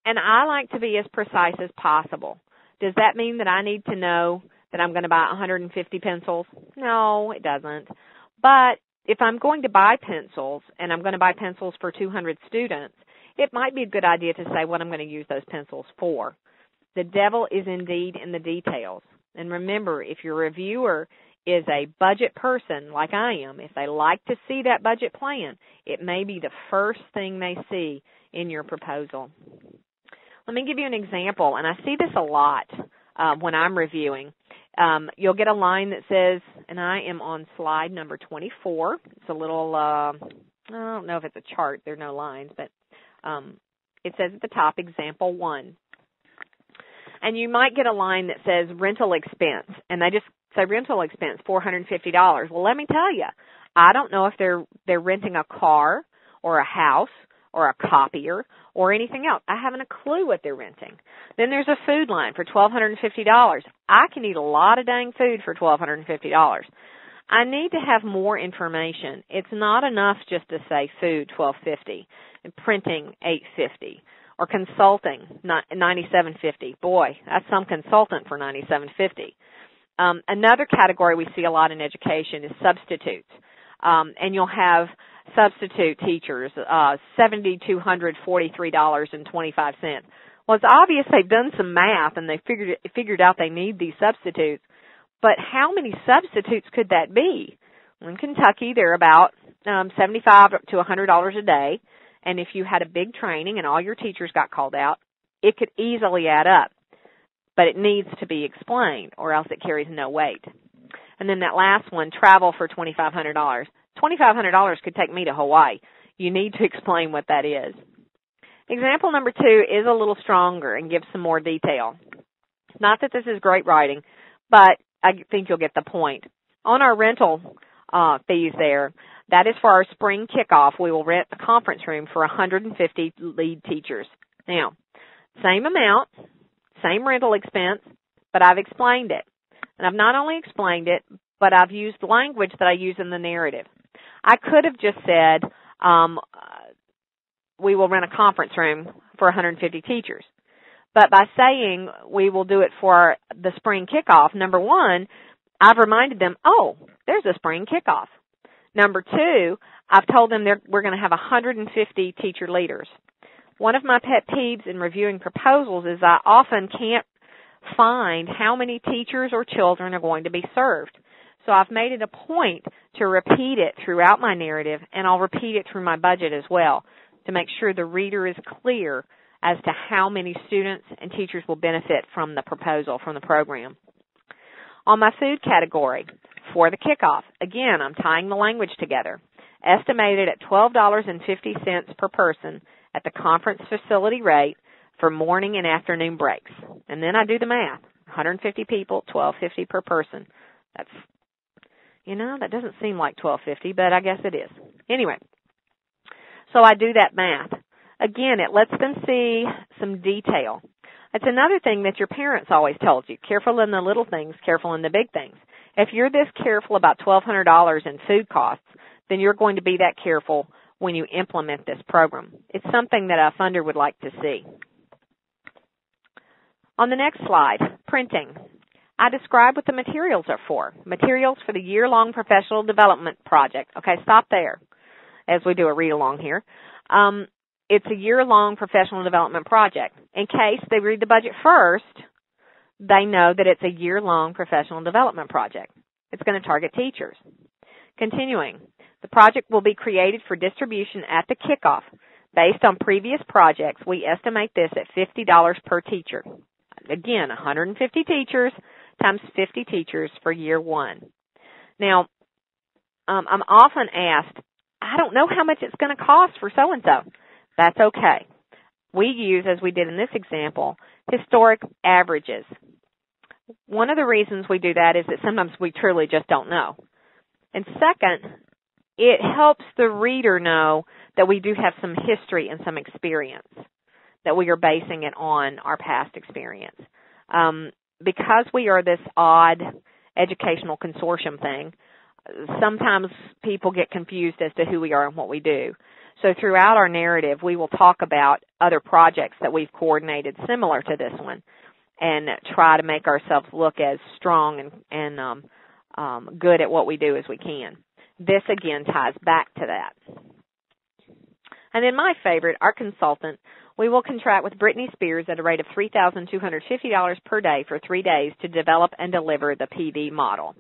B: And I like to be as precise as possible. Does that mean that I need to know that I'm going to buy 150 pencils? No, it doesn't. But if I'm going to buy pencils and I'm going to buy pencils for 200 students, it might be a good idea to say what I'm going to use those pencils for. The devil is indeed in the details. And remember, if your reviewer is a budget person like I am, if they like to see that budget plan, it may be the first thing they see in your proposal. Let me give you an example, and I see this a lot when I'm reviewing. You'll get a line that says, and I am on slide number 24. It's a little, I don't know if it's a chart. There are no lines, but it says at the top, example 1. And you might get a line that says rental expense, and they just say rental expense, $450. Well, let me tell you, I don't know if they're renting a car or a house or a copier or anything else. I haven't a clue what they're renting. Then there's a food line for $1,250. I can eat a lot of dang food for $1,250. I need to have more information. It's not enough just to say food, $1,250, and printing, $850. Or consulting, $97.50. Boy, that's some consultant for $97.50. Another category we see a lot in education is substitutes. And you'll have substitute teachers, $7,243.25. Well, it's obvious they've done some math and they figured out they need these substitutes. But how many substitutes could that be? In Kentucky, they're about $75 to $100 a day. And if you had a big training and all your teachers got called out, it could easily add up. But it needs to be explained, or else it carries no weight. And then that last one, travel for $2,500. $2,500 could take me to Hawaii. You need to explain what that is. Example number 2 is a little stronger and gives some more detail. Not that this is great writing, but I think you'll get the point. On our rental fees there, that is for our spring kickoff. We will rent a conference room for 150 lead teachers. Now, same amount, same rental expense, but I've explained it. And I've not only explained it, but I've used language that I use in the narrative. I could have just said, we will rent a conference room for 150 teachers. But by saying we will do it for the spring kickoff, number 1, I've reminded them, oh, there's a spring kickoff. Number 2, I've told them we're going to have 150 teacher leaders. One of my pet peeves in reviewing proposals is I often can't find how many teachers or children are going to be served. So I've made it a point to repeat it throughout my narrative, and I'll repeat it through my budget as well to make sure the reader is clear as to how many students and teachers will benefit from the proposal, from the program. On my food category, for the kickoff, again, I'm tying the language together. Estimated at $12.50 per person at the conference facility rate for morning and afternoon breaks. And then I do the math. 150 people, $12.50 per person. That's, that doesn't seem like $12.50, but I guess it is. Anyway, so I do that math. Again, it lets them see some detail. It's another thing that your parents always told you. Careful in the little things, careful in the big things. If you're this careful about $1,200 in food costs, then you're going to be that careful when you implement this program. It's something that a funder would like to see. On the next slide, printing. I describe what the materials are for. Materials for the year-long professional development project. Okay, stop there as we do a read-along here. It's a year-long professional development project. In case they read the budget first, they know that it's a year-long professional development project. It's going to target teachers. Continuing, the project will be created for distribution at the kickoff. Based on previous projects, we estimate this at $50 per teacher. Again, 150 teachers times 50 teachers for year 1. Now, I'm often asked, I don't know how much it's going to cost for so-and-so. That's okay. We use, as we did in this example, historic averages. One of the reasons we do that is that sometimes we truly just don't know. And second, it helps the reader know that we do have some history and some experience, that we are basing it on our past experience. Because we are this odd educational consortium thing, sometimes people get confused as to who we are and what we do. So throughout our narrative, we will talk about other projects that we've coordinated similar to this one. and try to make ourselves look as strong and good at what we do as we can. This, again, ties back to that. And then my favorite, our consultant, we will contract with Britney Spears at a rate of $3,250 per day for 3 days to develop and deliver the PD model.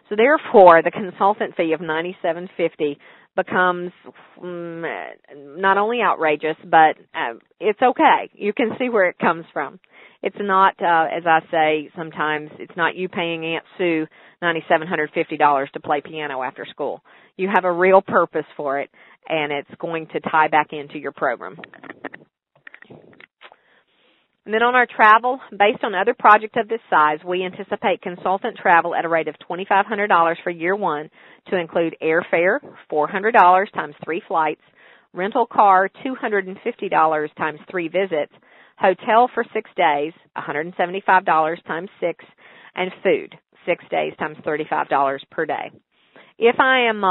B: So therefore, the consultant fee of $97.50 becomes not only outrageous, but it's okay. You can see where it comes from. It's not, as I say sometimes, it's not you paying Aunt Sue $9,750 to play piano after school. You have a real purpose for it, and it's going to tie back into your program. And then on our travel, based on other projects of this size, we anticipate consultant travel at a rate of $2,500 for year one to include airfare, $400 times 3 flights, rental car, $250 times 3 visits, hotel for 6 days, $175 times 6, and food, 6 days times $35 per day. If I am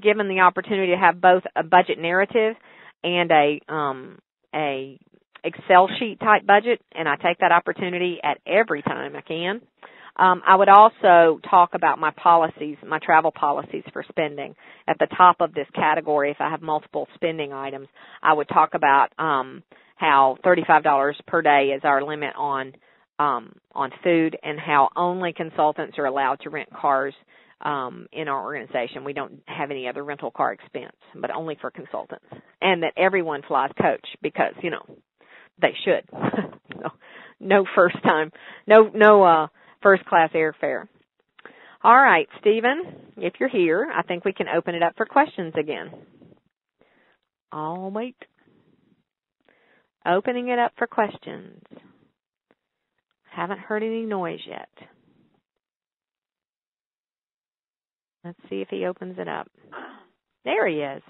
B: given the opportunity to have both a budget narrative and a Excel sheet type budget, and I take that opportunity at every time I can, I would also talk about my policies, my travel policies for spending. At the top of this category, if I have multiple spending items, I would talk about how $35 per day is our limit on food, and how only consultants are allowed to rent cars in our organization. We don't have any other rental car expense, but only for consultants. And that everyone flies coach because, they should. No first class airfare. All right, Stephen, if you're here, I think we can open it up for questions again. I'll wait. Opening it up for questions. Haven't heard any noise yet. Let's see if he opens it up. There he is.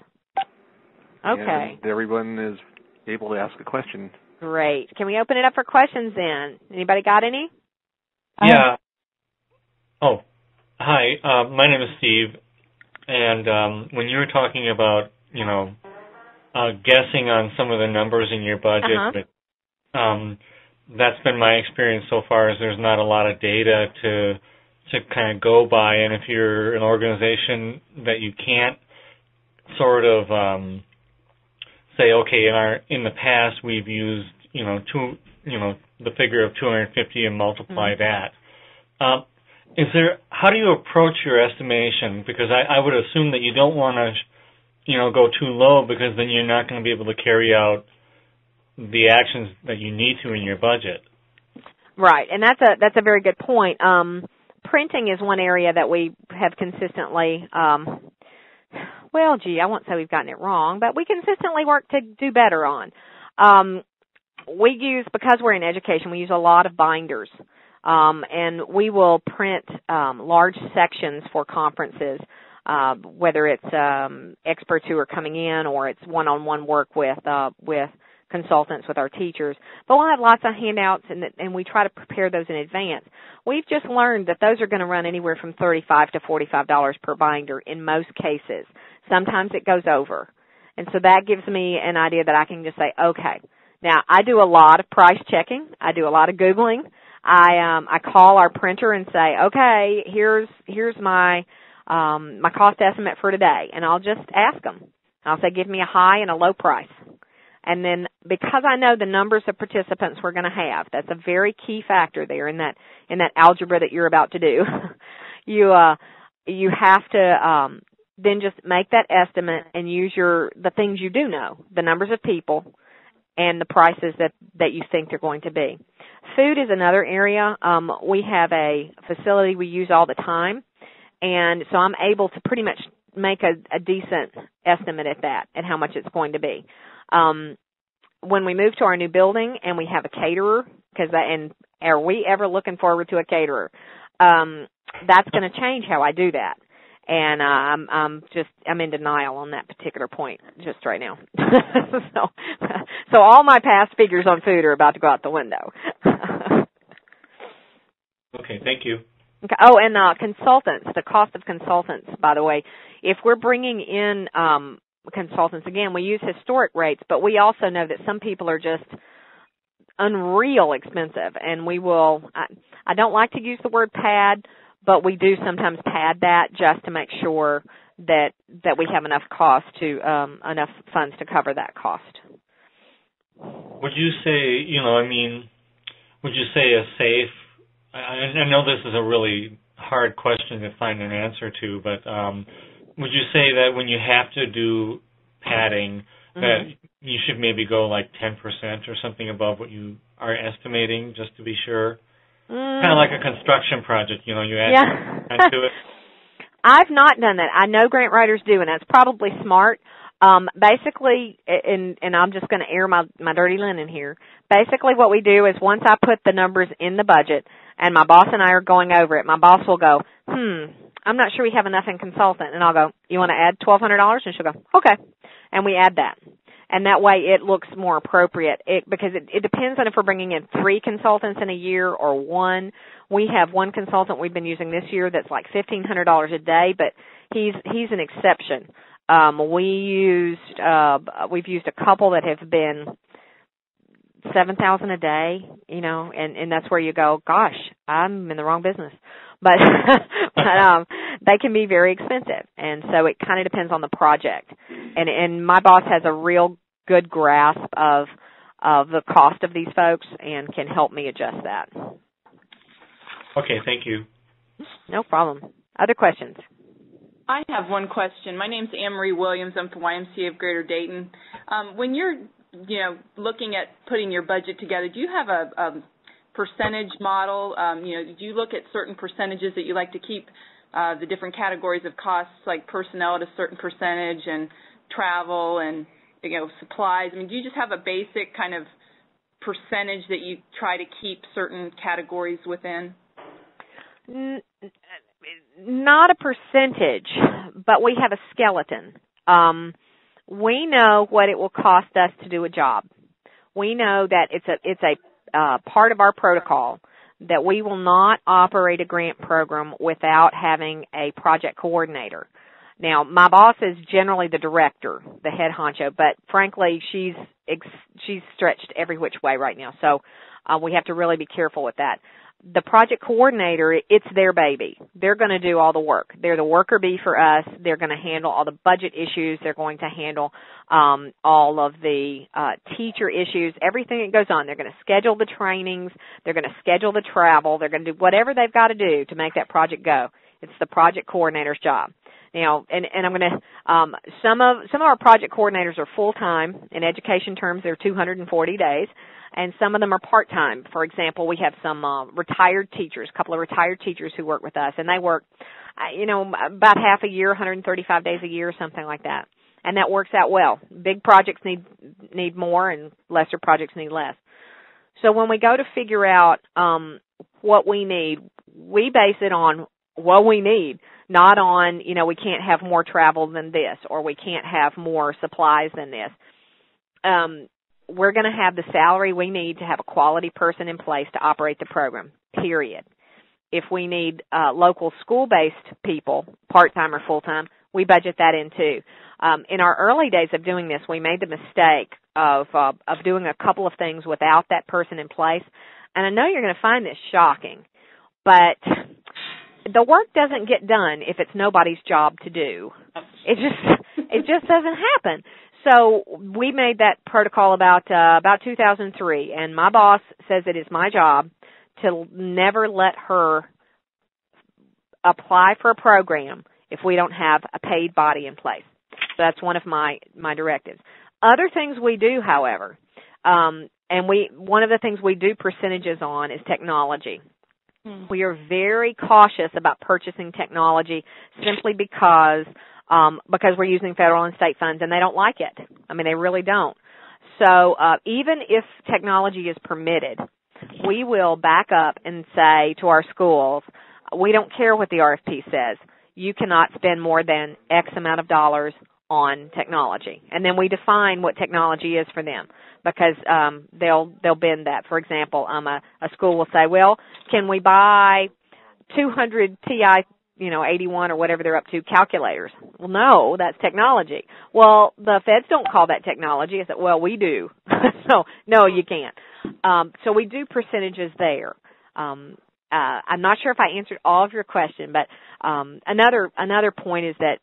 B: Okay.
A: And everyone is able to ask a question.
B: Great. Can we open it up for questions then? Anybody got any?
D: Yeah. Oh, hi. My name is Steve. And when you were talking about, guessing on some of the numbers in your budget, that's been my experience so far, is there's not a lot of data to kind of go by. And if you're an organization that you can't sort of say, okay, in the past we've used, the figure of 250 and multiply that. How do you approach your estimation? Because I would assume that you don't want to, go too low, because then you're not going to be able to carry out the actions that you need to in your budget. Right,
B: and that's a very good point. Printing is one area that we have consistently, I won't say we've gotten it wrong, but we consistently work to do better on. Because we're in education, we use a lot of binders, and we will print large sections for conferences, whether it's experts who are coming in or it's one-on-one work with consultants, with our teachers. But we'll have lots of handouts, and we try to prepare those in advance. We've just learned that those are going to run anywhere from $35 to $45 per binder in most cases. Sometimes it goes over. And so that gives me an idea that I can just say, okay. Now, I do a lot of price checking. I do a lot of Googling. I call our printer and say, okay, here's my cost estimate for today. And I'll just ask them. I'll say, give me a high and a low price. And then because I know the numbers of participants we're going to have, that's a very key factor there in that algebra that you're about to do. You have to then just make that estimate and use the things you do know, the numbers of people and the prices that you think they're going to be. Food is another area. We have a facility we use all the time, and so I'm able to pretty much make a decent estimate at how much it's going to be. When we move to our new building and we have a caterer, and are we ever looking forward to a caterer? That's going to change how I do that. And I'm in denial on that particular point just right now. So all my past figures on food are about to go out the window.
D: Okay, thank you.
B: Okay. Oh, and consultants, the cost of consultants, by the way. If we're bringing in consultants, again, we use historic rates, but we also know that some people are just unreal expensive, and we will. I don't like to use the word pad, but we do sometimes pad that just to make sure that we have enough enough funds to cover that cost.
D: Would you say, would you say a safe? I know this is a really hard question to find an answer to, but would you say that when you have to do padding, that you should maybe go like 10% or something above what you are estimating, just to be sure? Kind of like a construction project, you add to it.
B: I've not done that. I know grant writers do, and that's probably smart. Basically, and I'm just going to air my dirty linen here. Basically, what we do is once I put the numbers in the budget, and my boss and I are going over it, my boss will go, I'm not sure we have enough in consultant. And I'll go, you want to add $1,200? And she'll go, okay. And we add that. And that way it looks more appropriate because it depends on if we're bringing in 3 consultants in a year or 1. We have one consultant we've been using this year that's like $1,500 a day, but he's an exception. We've used a couple that have been $7,000 a day, and that's where you go, gosh, I'm in the wrong business. But they can be very expensive, and so it kind of depends on the project. And my boss has a real good grasp of the cost of these folks and can help me adjust that.
D: Okay, thank you.
B: No problem. Other questions?
E: I have one question. My name's Anne-Marie Williams. I'm from YMCA of Greater Dayton. When you're, looking at putting your budget together, do you have a percentage model? Do you look at certain percentages that you like to keep the different categories of costs, like personnel at a certain percentage and travel and, supplies? Do you just have a basic kind of percentage that you try to keep certain categories within?
B: Not a percentage, but we have a skeleton. We know what it will cost us to do a job. We know that it's a part of our protocol that we will not operate a grant program without having a project coordinator. Now, my boss is generally the director, the head honcho, but frankly, she's stretched every which way right now, so we have to really be careful with that. The project coordinator, it's their baby. They're going to do all the work. They're the worker bee for us. They're going to handle all the budget issues. They're going to handle all of the teacher issues, everything that goes on. They're going to schedule the trainings. They're going to schedule the travel. They're going to do whatever they've got to do to make that project go. It's the project coordinator's job. Now, and I'm going to some of our project coordinators are full-time. In education terms, they're 240 days. And some of them are part-time. For example, we have some retired teachers, a couple of retired teachers who work with us, and they work, about half a year, 135 days a year, something like that. And that works out well. Big projects need more, and lesser projects need less. So when we go to figure out what we need, we base it on what we need, not on, we can't have more travel than this, or we can't have more supplies than this. We're going to have the salary we need to have a quality person in place to operate the program, period. If we need local school-based people, part-time or full-time, we budget that in too. In our early days of doing this, we made the mistake of doing a couple of things without that person in place. And I know you're going to find this shocking, but the work doesn't get done if it's nobody's job to do. It just doesn't happen. So we made that protocol about 2003, and my boss says it is my job to never let her apply for a program if we don't have a paid body in place. So that's one of my directives. Other things we do, however, one of the things we do percentages on is technology. We are very cautious about purchasing technology simply because we're using federal and state funds, and they don't like it. They really don't. So even if technology is permitted, we will back up and say to our schools, we don't care what the RFP says. You cannot spend more than X amount of dollars on technology. And then we define what technology is for them because they'll bend that. For example, a school will say, well, can we buy 200 TI 81 or whatever they're up to, calculators. Well, no, that's technology. Well, the feds don't call that technology. I said, well, we do. So, no, you can't. So we do percentages there. I'm not sure if I answered all of your question, but another point is that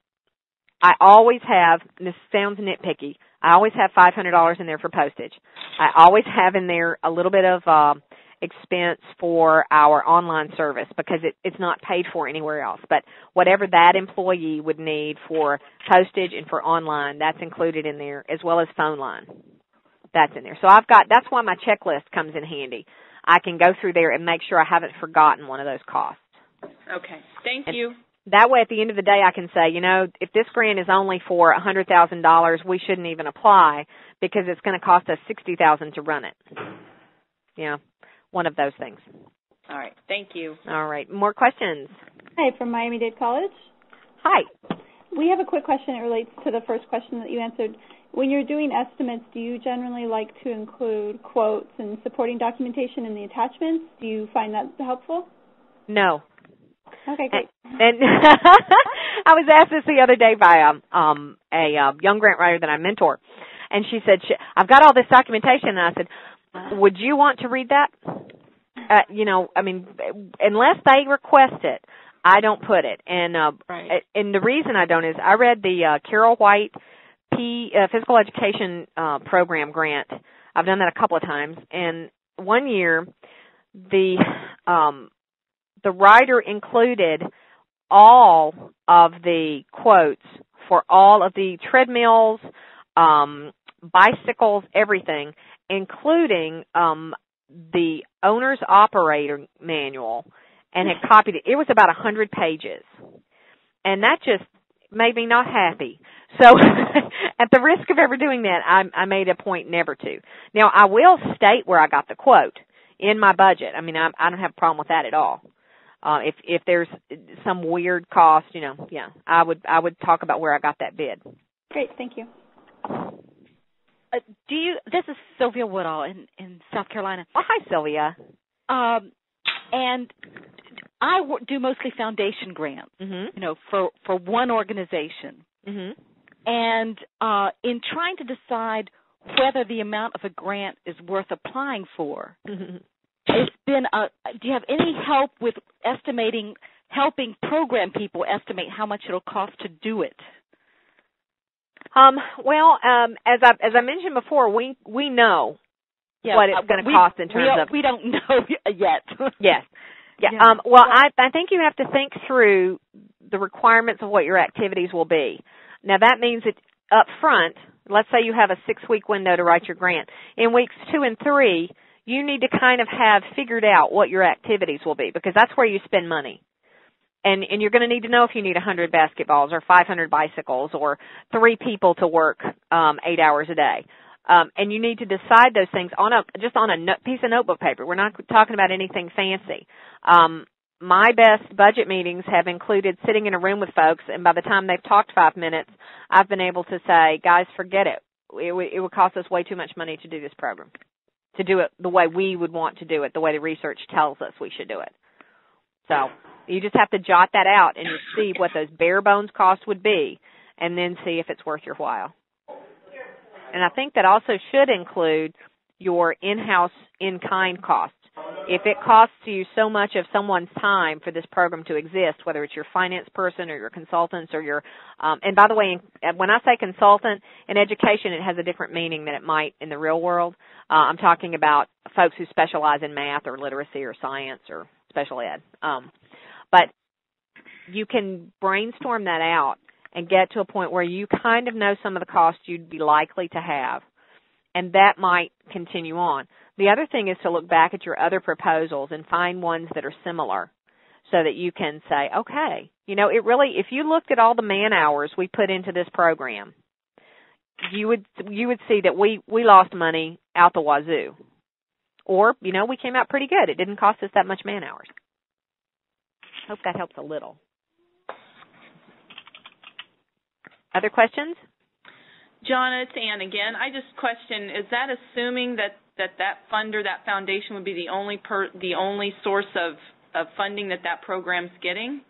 B: I always have, and this sounds nitpicky, I always have $500 in there for postage. I always have in there a little bit of expense for our online service because it's not paid for anywhere else. But whatever that employee would need for postage and for online, that's included in there, as well as phone line. That's in there. So that's why my checklist comes in handy. I can go through there and make sure I haven't forgotten one of those costs.
E: Okay. Thank you.
B: That way, at the end of the day, I can say, if this grant is only for $100,000, we shouldn't even apply because it's going to cost us $60,000 to run it. One of those things.
E: All right. Thank you.
B: All right. More questions?
F: Hi, from Miami-Dade College.
B: Hi.
F: We have a quick question. It relates to the first question that you answered. When you're doing estimates, do you generally like to include quotes and supporting documentation in the attachments? Do you find that helpful?
B: No.
F: Okay, great.
B: And I was asked this the other day by a young grant writer that I mentor, and she said, I've got all this documentation, and I said, would you want to read that? Unless they request it, I don't put it. And and the reason I don't is I read the Carol White Physical Education Program grant. I've done that a couple of times, and one year the writer included all of the quotes for all of the treadmills, bicycles, everything, including the owner's operator manual, and had copied it. It was about 100 pages, and that just made me not happy. So at the risk of ever doing that, I made a point never to. Now, I will state where I got the quote in my budget. I mean, I don't have a problem with that at all. If there's some weird cost, I would talk about where I got that bid.
F: Great, thank you.
G: This is Sylvia Woodall in South Carolina.
B: Oh, hi, Sylvia.
G: And I do mostly foundation grants, for one organization.
B: Mm-hmm.
G: And in trying to decide whether the amount of a grant is worth applying for, it's been do you have any help with helping program people estimate how much it'll cost to do it?
B: As I mentioned before, we know what it's going to cost in terms of.
G: We don't know yet.
B: Yes. Yeah. I think you have to think through the requirements of what your activities will be. Now, that means that up front, let's say you have a 6-week window to write your grant. In weeks 2 and 3, you need to kind of have figured out what your activities will be, because that's where you spend money. And you're going to need to know if you need 100 basketballs or 500 bicycles or 3 people to work 8 hours a day. And you need to decide those things on a piece of notebook paper. We're not talking about anything fancy. My best budget meetings have included sitting in a room with folks, and by the time they've talked 5 minutes, I've been able to say, guys, forget it. It would cost us way too much money to do this program, to do it the way we would want to do it, the way the research tells us we should do it. So you just have to jot that out and see what those bare bones costs would be, and then see if it's worth your while. And I think that also should include your in-house, in-kind costs. If it costs you so much of someone's time for this program to exist, whether it's your finance person or your consultants or your, and by the way, when I say consultant in education, it has a different meaning than it might in the real world. I'm talking about folks who specialize in math or literacy or science or special ed. But you can brainstorm that out and get to a point where you kind of know some of the costs you'd be likely to have, and that might continue on. The other thing is to look back at your other proposals and find ones that are similar so that you can say, okay, it really, if you looked at all the man hours we put into this program, you would see that we lost money out the wazoo. Or, we came out pretty good. It didn't cost us that much man hours. Hope that helps a little. Other questions?
E: Johna, it's Ann again. I just question, is that assuming that funder, that foundation would be the only source of funding that program's getting?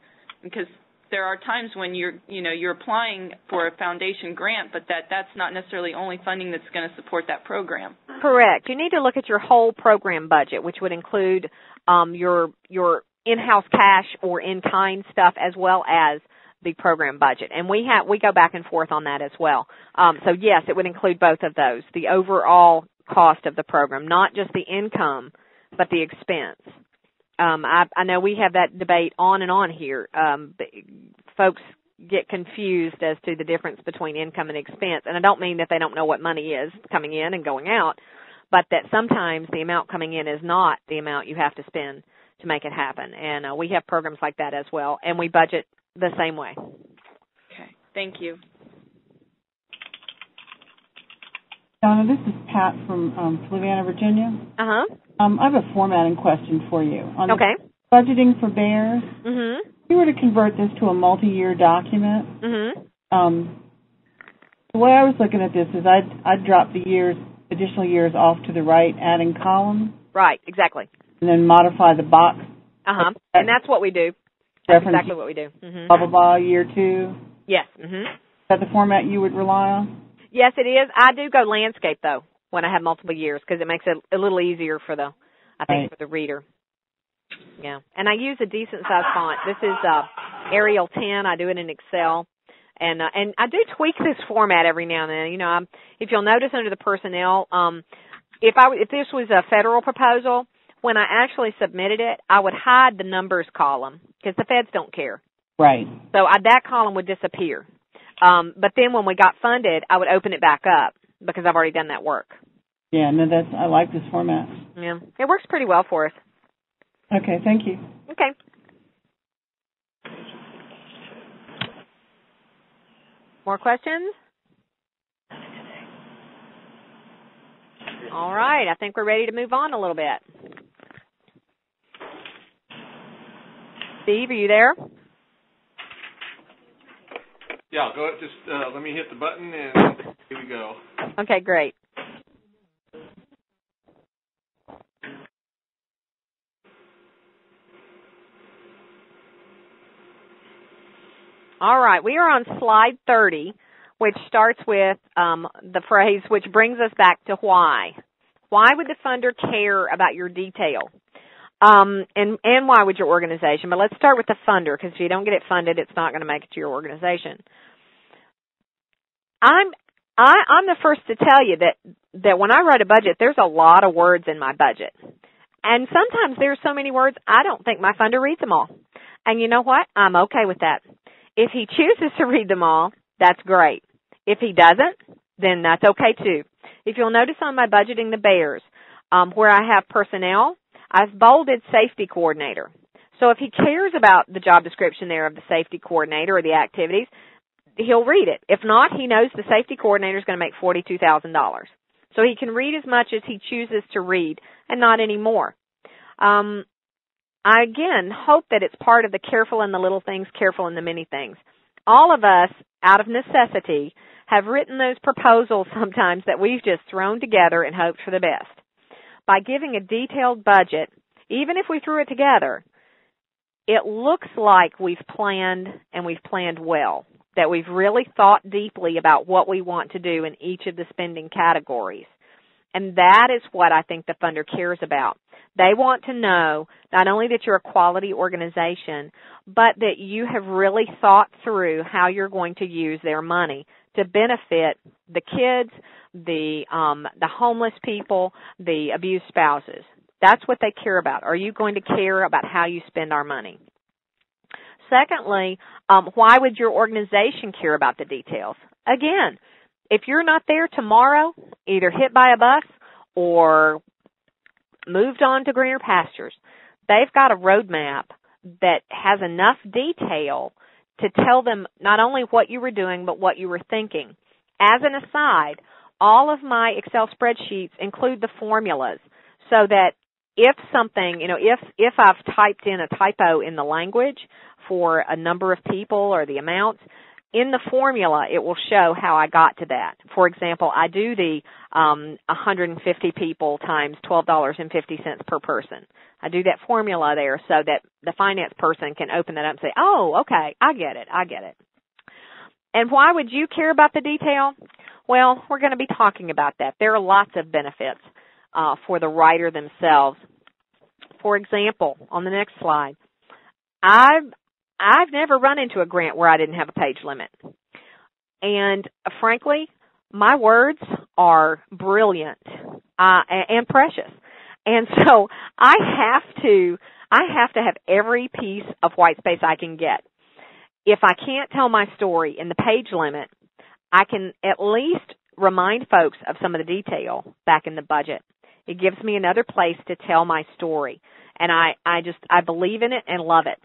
E: Because there are times when you're applying for a foundation grant, but that's not necessarily only funding that's going to support that program.
B: Correct. You need to look at your whole program budget, which would include your in-house cash or in-kind stuff as well as the program budget. And we go back and forth on that as well. So yes, it would include both of those, the overall cost of the program, not just the income, but the expense. I know we have that debate on and on here. Folks get confused as to the difference between income and expense. And I don't mean that they don't know what money is coming in and going out, but that sometimes the amount coming in is not the amount you have to spend to make it happen. And we have programs like that as well, and we budget the same way.
E: Okay. Thank you.
H: Johna, this is Pat from Fluvanna, Virginia.
B: Uh-huh.
H: I have a formatting question for you. On
B: okay.
H: Budgeting for bears,
B: mm-hmm.
H: if you were to convert this to a multi-year document,
B: mm-hmm.
H: The way I was looking at this is I'd drop the additional years off to the right, adding column.
B: Right, exactly.
H: And then modify the box.
B: Uh-huh. And that's what we do. That's exactly what we do. Mm-hmm.
H: Blah, blah, blah, year 2.
B: Yes. Mm-hmm.
H: Is that the format you would rely on?
B: Yes, it is. I do go landscape, though, when I have multiple years, because it makes it a little easier for the reader. Yeah. And I use a decent-sized font. This is Arial 10. I do it in Excel. And I do tweak this format every now and then. You know, if you'll notice under the personnel, if this was a federal proposal, when I actually submitted it, I would hide the numbers column because the feds don't care.
H: Right.
B: So that column would disappear. But then when we got funded, I would open it back up because I've already done that work.
H: Yeah, no, I like this format.
B: Yeah, it works pretty well for us.
H: Okay, thank you.
B: Okay. More questions? All right, I think we're ready to move on a little bit. Steve, are you there?
A: Yeah, go ahead. Just let me hit the button, and here we go.
B: Okay, great. All right, we are on slide 30, which starts with the phrase, which brings us back to why. Why would the funder care about your detail? And why would your organization? But let's start with the funder, because if you don't get it funded, it's not going to make it to your organization. I'm the first to tell you that when I write a budget, there's a lot of words in my budget. And sometimes there's so many words, I don't think my funder reads them all. And you know what? I'm okay with that. If he chooses to read them all, that's great. If he doesn't, then that's okay too. If you'll notice on my budgeting the bears, where I have personnel, I've bolded safety coordinator. So if he cares about the job description there of the safety coordinator or the activities, he'll read it. If not, he knows the safety coordinator is going to make $42,000. So he can read as much as he chooses to read and not any more. I, again, hope that it's part of the careful in the little things, careful in the many things. All of us, out of necessity, have written those proposals sometimes that we've just thrown together and hoped for the best. By giving a detailed budget, even if we threw it together, it looks like we've planned and we've planned well, that we've really thought deeply about what we want to do in each of the spending categories. And that is what I think the funder cares about. They want to know not only that you're a quality organization, but that you have really thought through how you're going to use their money to benefit the kids, the homeless people, the abused spouses. That's what they care about. Are you going to care about how you spend our money? Secondly, why would your organization care about the details? Again, if you're not there tomorrow, either hit by a bus or moved on to greener pastures, they've got a roadmap that has enough detail to tell them not only what you were doing, but what you were thinking. As an aside, all of my Excel spreadsheets include the formulas so that if something, if I've typed in a typo in the language for a number of people or the amounts, in the formula, it will show how I got to that. For example, I do the 150 people times $12.50 per person. I do that formula there so that the finance person can open that up and say, oh, okay, I get it. And why would you care about the detail? Well, we're going to be talking about that. There are lots of benefits for the writer themselves. For example, on the next slide, I've never run into a grant where I didn't have a page limit. And frankly, my words are brilliant and precious. And so I have to have every piece of white space I can get. If I can't tell my story in the page limit, I can at least remind folks of some of the detail back in the budget. It gives me another place to tell my story. And I believe in it and love it.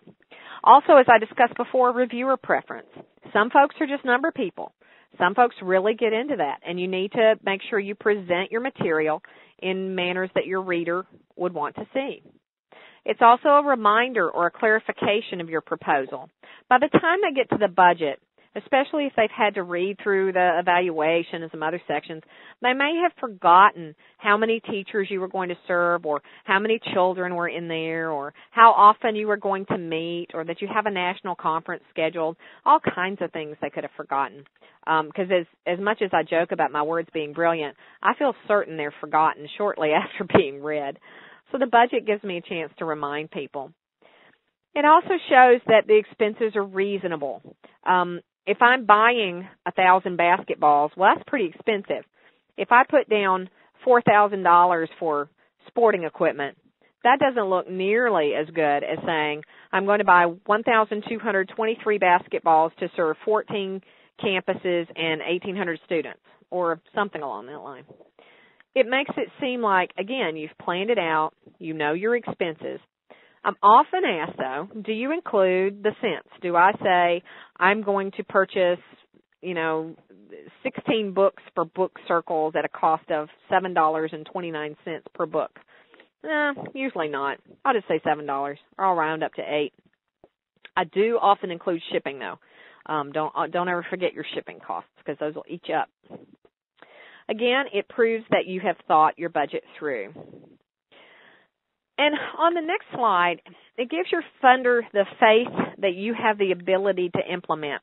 B: Also, as I discussed before, reviewer preference. Some folks are just number people. Some folks really get into that, and you need to make sure you present your material in manners that your reader would want to see. It's also a reminder or a clarification of your proposal. By the time they get to the budget, especially if they've had to read through the evaluation and some other sections, they may have forgotten how many teachers you were going to serve or how many children were in there or how often you were going to meet or that you have a national conference scheduled, all kinds of things they could have forgotten. Because as much as I joke about my words being brilliant, I feel certain they're forgotten shortly after being read. So the budget gives me a chance to remind people. It also shows that the expenses are reasonable. If I'm buying 1,000 basketballs, well, that's pretty expensive. If I put down $4,000 for sporting equipment, that doesn't look nearly as good as saying I'm going to buy 1,223 basketballs to serve 14 campuses and 1,800 students, or something along that line. It makes it seem like, again, you've planned it out, you know your expenses. I'm often asked, though, do you include the cents? Do I say I'm going to purchase, 16 books for book circles at a cost of $7.29 per book? Usually not. I'll just say $7, or I'll round up to $8. I do often include shipping, though. Don't ever forget your shipping costs, because those will eat you up. Again, it proves that you have thought your budget through. And on the next slide, it gives your funder the faith that you have the ability to implement,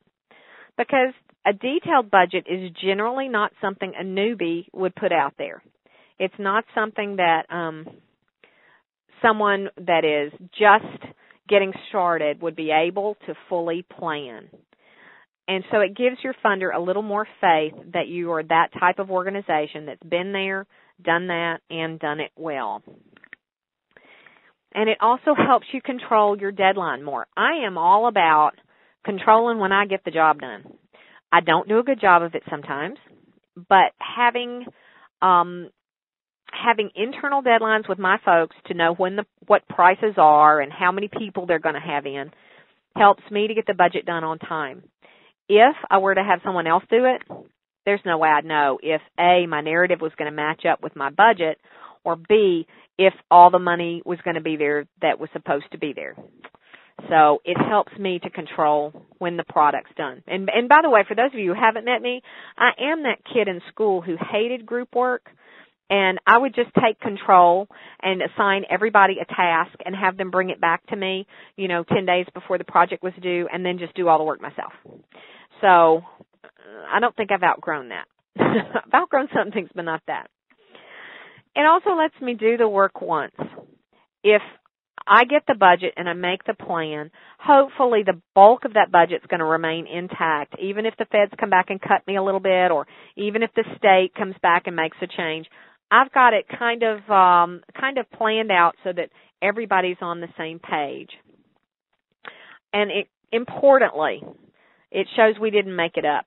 B: because a detailed budget is generally not something a newbie would put out there. It's not something that someone that is just getting started would be able to fully plan. And so it gives your funder a little more faith that you are that type of organization that's been there, done that, and done it well. And it also helps you control your deadline more. I am all about controlling when I get the job done. I don't do a good job of it sometimes, but having internal deadlines with my folks to know what prices are and how many people they're going to have in helps me to get the budget done on time. If I were to have someone else do it, there's no way I'd know if A, my narrative was going to match up with my budget, or B, if all the money was going to be there that was supposed to be there. So it helps me to control when the product's done. And by the way, for those of you who haven't met me, I am that kid in school who hated group work, and I would just take control and assign everybody a task and have them bring it back to me, 10 days before the project was due, and then just do all the work myself. So I don't think I've outgrown that. I've outgrown some things, but not that. It also lets me do the work once. If I get the budget and I make the plan, hopefully the bulk of that budget's going to remain intact, even if the feds come back and cut me a little bit, or even if the state comes back and makes a change. I've got it kind of planned out so that everybody's on the same page. And importantly, it shows we didn't make it up.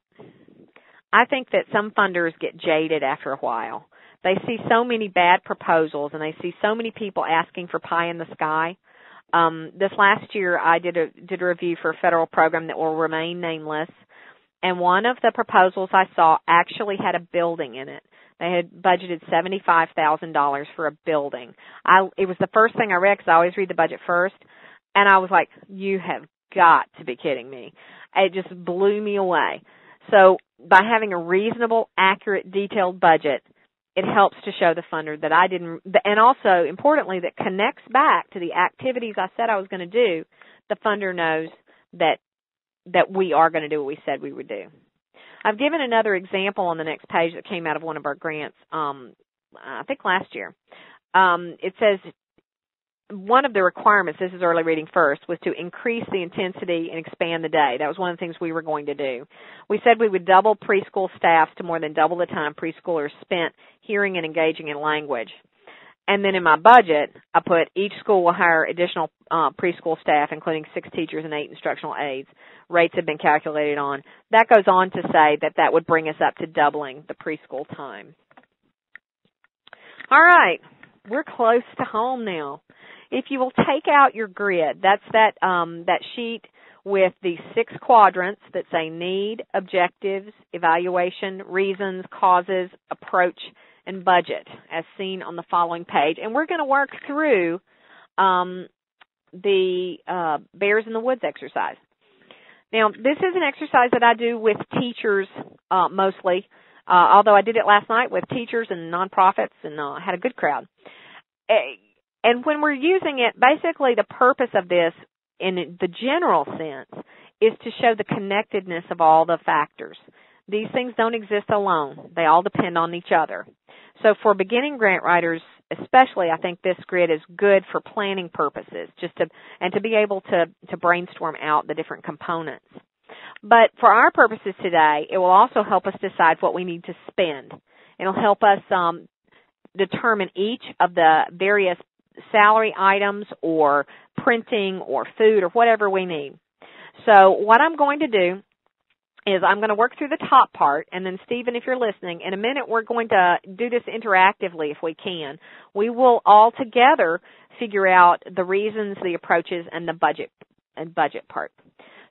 B: I think that some funders get jaded after a while. They see so many bad proposals, and they see so many people asking for pie in the sky. This last year, I did a review for a federal program that will remain nameless, and one of the proposals I saw actually had a building in it. They had budgeted $75,000 for a building. It was the first thing I read, because I always read the budget first, and I was like, you have got to be kidding me. It just blew me away. So by having a reasonable, accurate, detailed budget, it helps to show the funder that I didn't, and also, importantly, that connects back to the activities I said I was going to do. The funder knows that we are going to do what we said we would do. I've given another example on the next page that came out of one of our grants, I think last year. It says one of the requirements, this is early reading first, was to increase the intensity and expand the day. That was one of the things we were going to do. We said we would double preschool staffs to more than double the time preschoolers spent hearing and engaging in language. And then in my budget, I put each school will hire additional preschool staff, including 6 teachers and 8 instructional aides. Rates have been calculated on. That goes on to say that would bring us up to doubling the preschool time. All right, we're close to home now. If you will take out your grid, that's that sheet with the 6 quadrants that say need, objectives, evaluation, reasons, causes, approach, and budget, as seen on the following page. And we're going to work through the Bears in the Woods exercise. Now, this is an exercise that I do with teachers mostly, although I did it last night with teachers and nonprofits and had a good crowd. And when we're using it, basically the purpose of this in the general sense is to show the connectedness of all the factors. These things don't exist alone. They all depend on each other. So for beginning grant writers especially, I think this grid is good for planning purposes, to be able to brainstorm out the different components. But for our purposes today, it will also help us decide what we need to spend. It'll help us determine each of the various salary items or printing or food or whatever we need. So what I'm going to do is I'm going to work through the top part, and then, Stephen, if you're listening, in a minute we're going to do this interactively if we can. We will all together figure out the reasons, the approaches, and the budget part.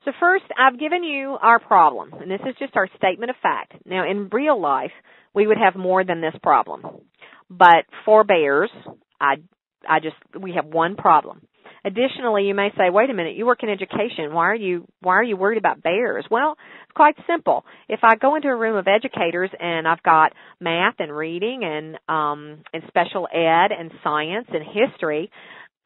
B: So first, I've given you our problem, and this is just our statement of fact. Now, in real life, we would have more than this problem. But for Bears, we have one problem. Additionally, you may say, wait a minute, you work in education. Why are you worried about bears? Well, it's quite simple. If I go into a room of educators and I've got math and reading and special ed and science and history,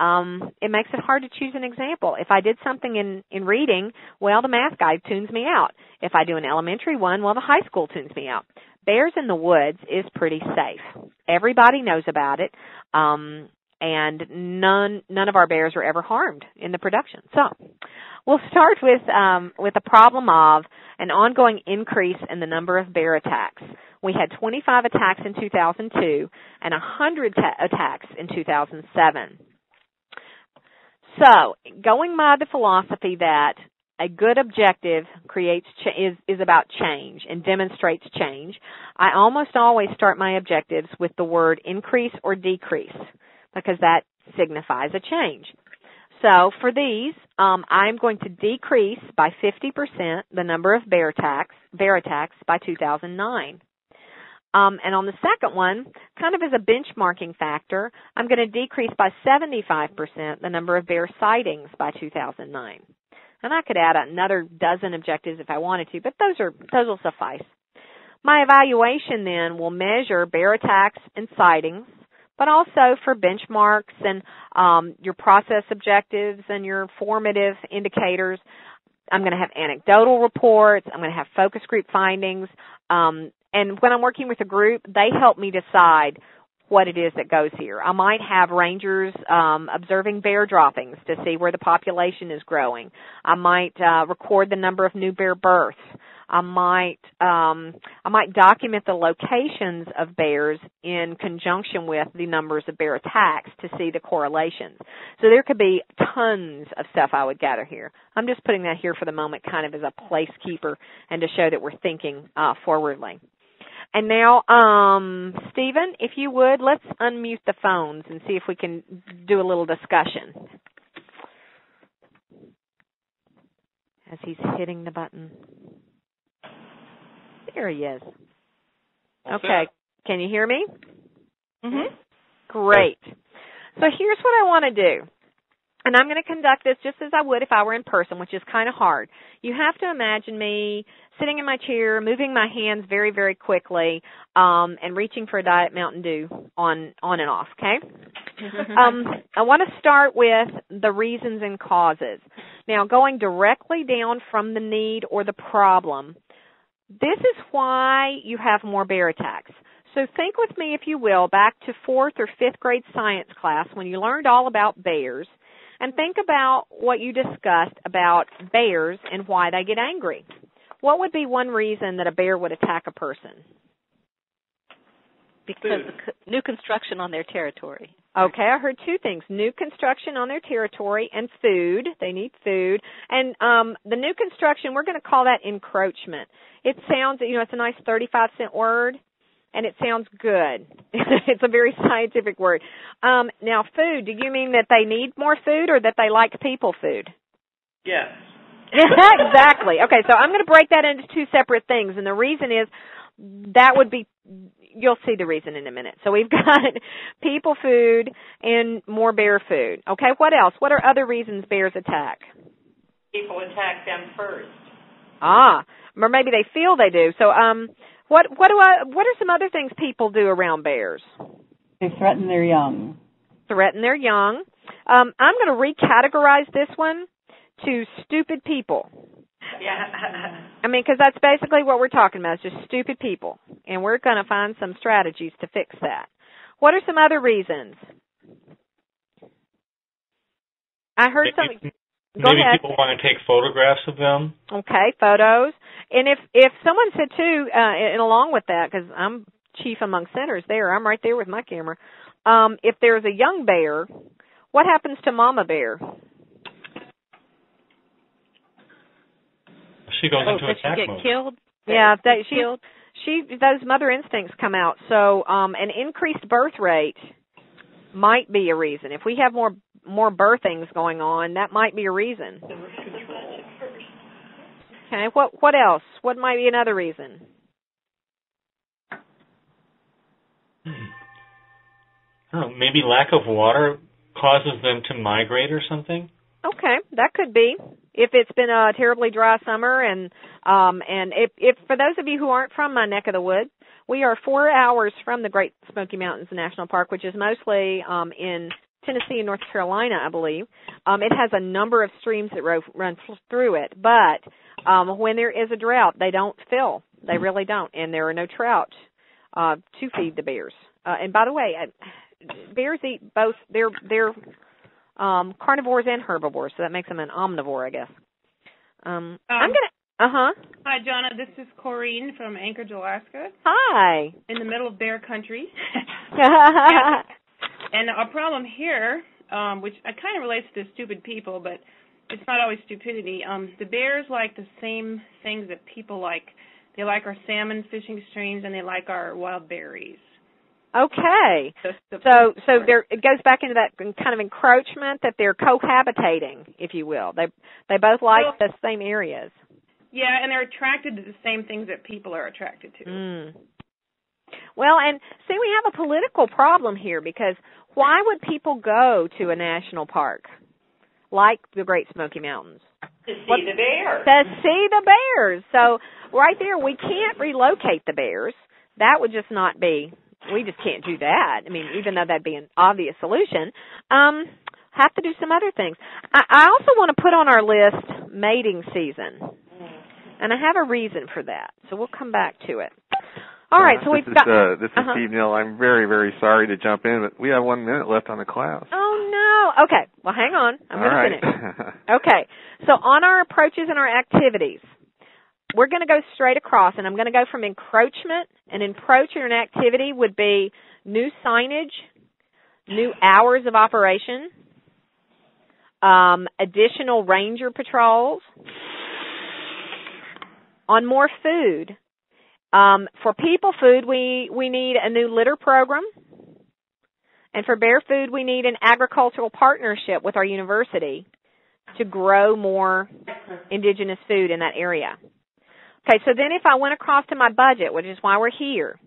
B: it makes it hard to choose an example. If I did something in reading, well, the math guy tunes me out. If I do an elementary one, well, the high school tunes me out. Bears in the Woods is pretty safe. Everybody knows about it. And none of our bears were ever harmed in the production. So we'll start with the problem of an ongoing increase in the number of bear attacks. We had 25 attacks in 2002 and 100 attacks in 2007. So going by the philosophy that a good objective is about change and demonstrates change, I almost always start my objectives with the word increase or decrease, because that signifies a change. So for these, I'm going to decrease by 50% the number of bear attacks by 2009. And on the second one, kind of as a benchmarking factor, I'm going to decrease by 75% the number of bear sightings by 2009. And I could add another dozen objectives if I wanted to, but those will suffice. My evaluation then will measure bear attacks and sightings, but also for benchmarks and your process objectives and your formative indicators. I'm going to have anecdotal reports. I'm going to have focus group findings. And when I'm working with a group, they help me decide what it is that goes here. I might have rangers observing bear droppings to see where the population is growing. I might record the number of new bear births. I might document the locations of bears in conjunction with the numbers of bear attacks to see the correlations. So there could be tons of stuff I would gather here. I'm just putting that here for the moment kind of as a placekeeper and to show that we're thinking forwardly. And now, Stephen, if you would, let's unmute the phones and see if we can do a little discussion. As he's hitting the button. There he is. Okay. Can you hear me? Mm-hmm. Great. So here's what I want to do. and I'm going to conduct this just as I would if I were in person, which is kind of hard. You have to imagine me sitting in my chair, moving my hands very, very quickly, and reaching for a Diet Mountain Dew on and off, okay? I want to start with the reasons and causes. Now, going directly down from the need or the problem, this is why you have more bear attacks. So think with me, if you will, back to 4th or 5th grade science class when you learned all about bears, and think about what you discussed about bears and why they get angry. What would be one reason that a bear would attack a person?
G: Because new construction on their territory.
B: Okay, I heard two things. New construction on their territory and food. They need food. And the new construction, we're going to call that encroachment. It sounds, it's a nice 35-cent word, and it sounds good. It's a very scientific word. Now, food, do you mean that they need more food or that they like people food?
I: Yes.
B: Exactly. Okay, so I'm going to break that into two separate things, and the reason is that would be, you'll see the reason in a minute. So we've got people food and more bear food. Okay, what else? What are other reasons bears attack?
I: People attack them first.
B: Or maybe they feel they do. So what are some other things people do around bears?
H: They threaten their young.
B: Threaten their young. I'm going to recategorize this one to stupid people.
I: Yeah.
B: I mean, because that's basically what we're talking about, is just stupid people. And we're going to find some strategies to fix that. What are some other reasons? I heard something. Go
D: maybe
B: ahead.
D: People want to take photographs of them.
B: Okay, photos. And if someone said, too, and along with that, because I'm chief among sinners there, I'm right there with my camera, if there's a young bear, what happens to mama bear?
D: She goes into attack
G: mode. She get killed?
B: Yeah, those mother instincts come out. So an increased birth rate might be a reason. If we have more birthings going on, that might be a reason. Okay, what else? What might be another reason?
D: I don't know, maybe lack of water causes them to migrate or something?
B: Okay, that could be. If it's been a terribly dry summer, and if for those of you who aren't from my neck of the woods, we are 4 hours from the Great Smoky Mountains National Park, which is mostly in Tennessee and North Carolina, I believe. It has a number of streams that run through it, but when there is a drought, they don't fill. They really don't, and there are no trout to feed the bears. And by the way, bears eat both. They're carnivores and herbivores, so that makes them an omnivore, I guess. I'm gonna.
J: Hi, Johna. This is Corrine from Anchorage, Alaska.
B: Hi.
J: In the middle of bear country. And our problem here, which kind of relates to stupid people, but it's not always stupidity. The bears like the same things that people like. They like our salmon fishing streams, and they like our wild berries.
B: Okay. So it goes back into that kind of encroachment that they're cohabitating, if you will. They both like the same areas.
J: Yeah, and they're attracted to the same things that people are attracted to.
B: Mm. Well, and see, we have a political problem here, because why would people go to a national park like the Great Smoky Mountains?
I: To see the bears.
B: To see the bears. So right there, we can't relocate the bears. That would just not be... We just can't do that. I mean, even though that'd be an obvious solution, have to do some other things. I also want to put on our list mating season, and I have a reason for that. So we'll come back to it. All right. So
A: this is Steve Neal. I'm very, very sorry to jump in, but we have 1 minute left on the class.
B: Oh no. Okay. Well, hang on. I'm going to finish. Okay. So on our approaches and our activities, we're going to go straight across, and I'm going to go from encroachment. An approach or an activity would be new signage, new hours of operation, additional ranger patrols. On more food, for people food, we need a new litter program. And for bear food, we need an agricultural partnership with our university to grow more indigenous food in that area. Okay, so then if I went across to my budget, which is why we're here,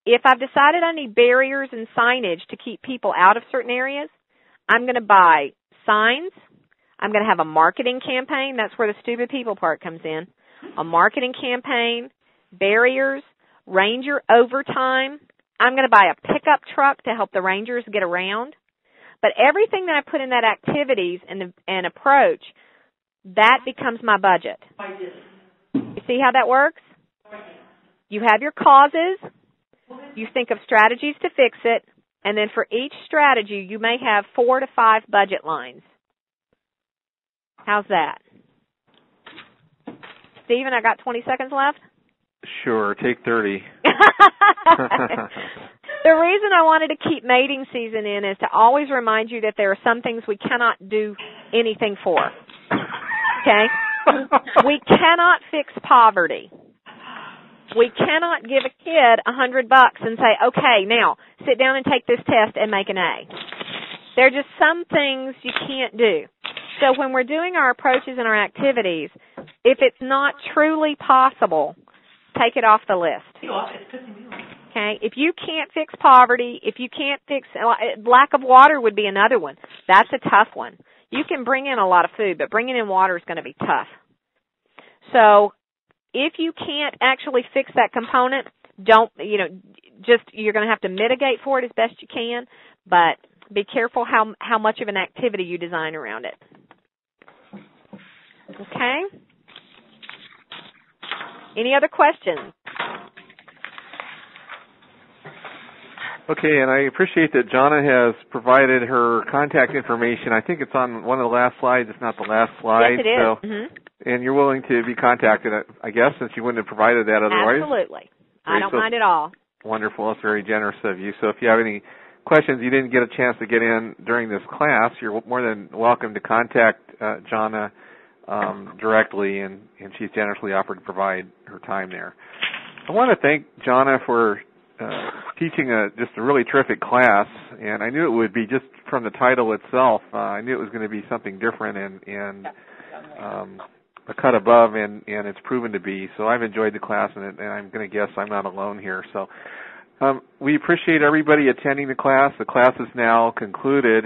B: if I've decided I need barriers and signage to keep people out of certain areas, I'm going to buy signs. I'm going to have a marketing campaign. That's where the stupid people part comes in. A marketing campaign, barriers, ranger overtime. I'm going to buy a pickup truck to help the rangers get around. But everything that I put in that activities and approach, that becomes my budget. You see how that works? You have your causes. You think of strategies to fix it. And then for each strategy, you may have 4 to 5 budget lines. How's that? Stephen, I got 20 seconds left?
A: Sure, take 30.
B: The reason I wanted to keep mating season in is to always remind you that there are some things we cannot do anything for. Okay? We cannot fix poverty. We cannot give a kid $100 and say, okay, now sit down and take this test and make an A. There are just some things you can't do. So when we're doing our approaches and our activities, if it's not truly possible, take it off the list. Okay? If you can't fix poverty, if you can't fix lack of water would be another one. That's a tough one. You can bring in a lot of food, but bringing in water is going to be tough. So if you can't actually fix that component, you're going to have to mitigate for it as best you can, but be careful how much of an activity you design around it. Okay? Any other questions?
A: Okay, and I appreciate that Johna has provided her contact information. I think it's on one of the last slides, if not the last slide.
B: Yes, it is.
A: So, and you're willing to be contacted, I guess, since you wouldn't have provided that otherwise.
B: Absolutely. I don't mind at all.
A: Wonderful. That's very generous of you. So if you have any questions you didn't get a chance to get in during this class, you're more than welcome to contact Johna directly, and she's generously offered to provide her time there. I want to thank Johna for teaching just a really terrific class, and I knew it would be just from the title itself. I knew it was going to be something different and a cut above, and it's proven to be. So I've enjoyed the class, and I'm going to guess I'm not alone here. So we appreciate everybody attending the class. The class is now concluded.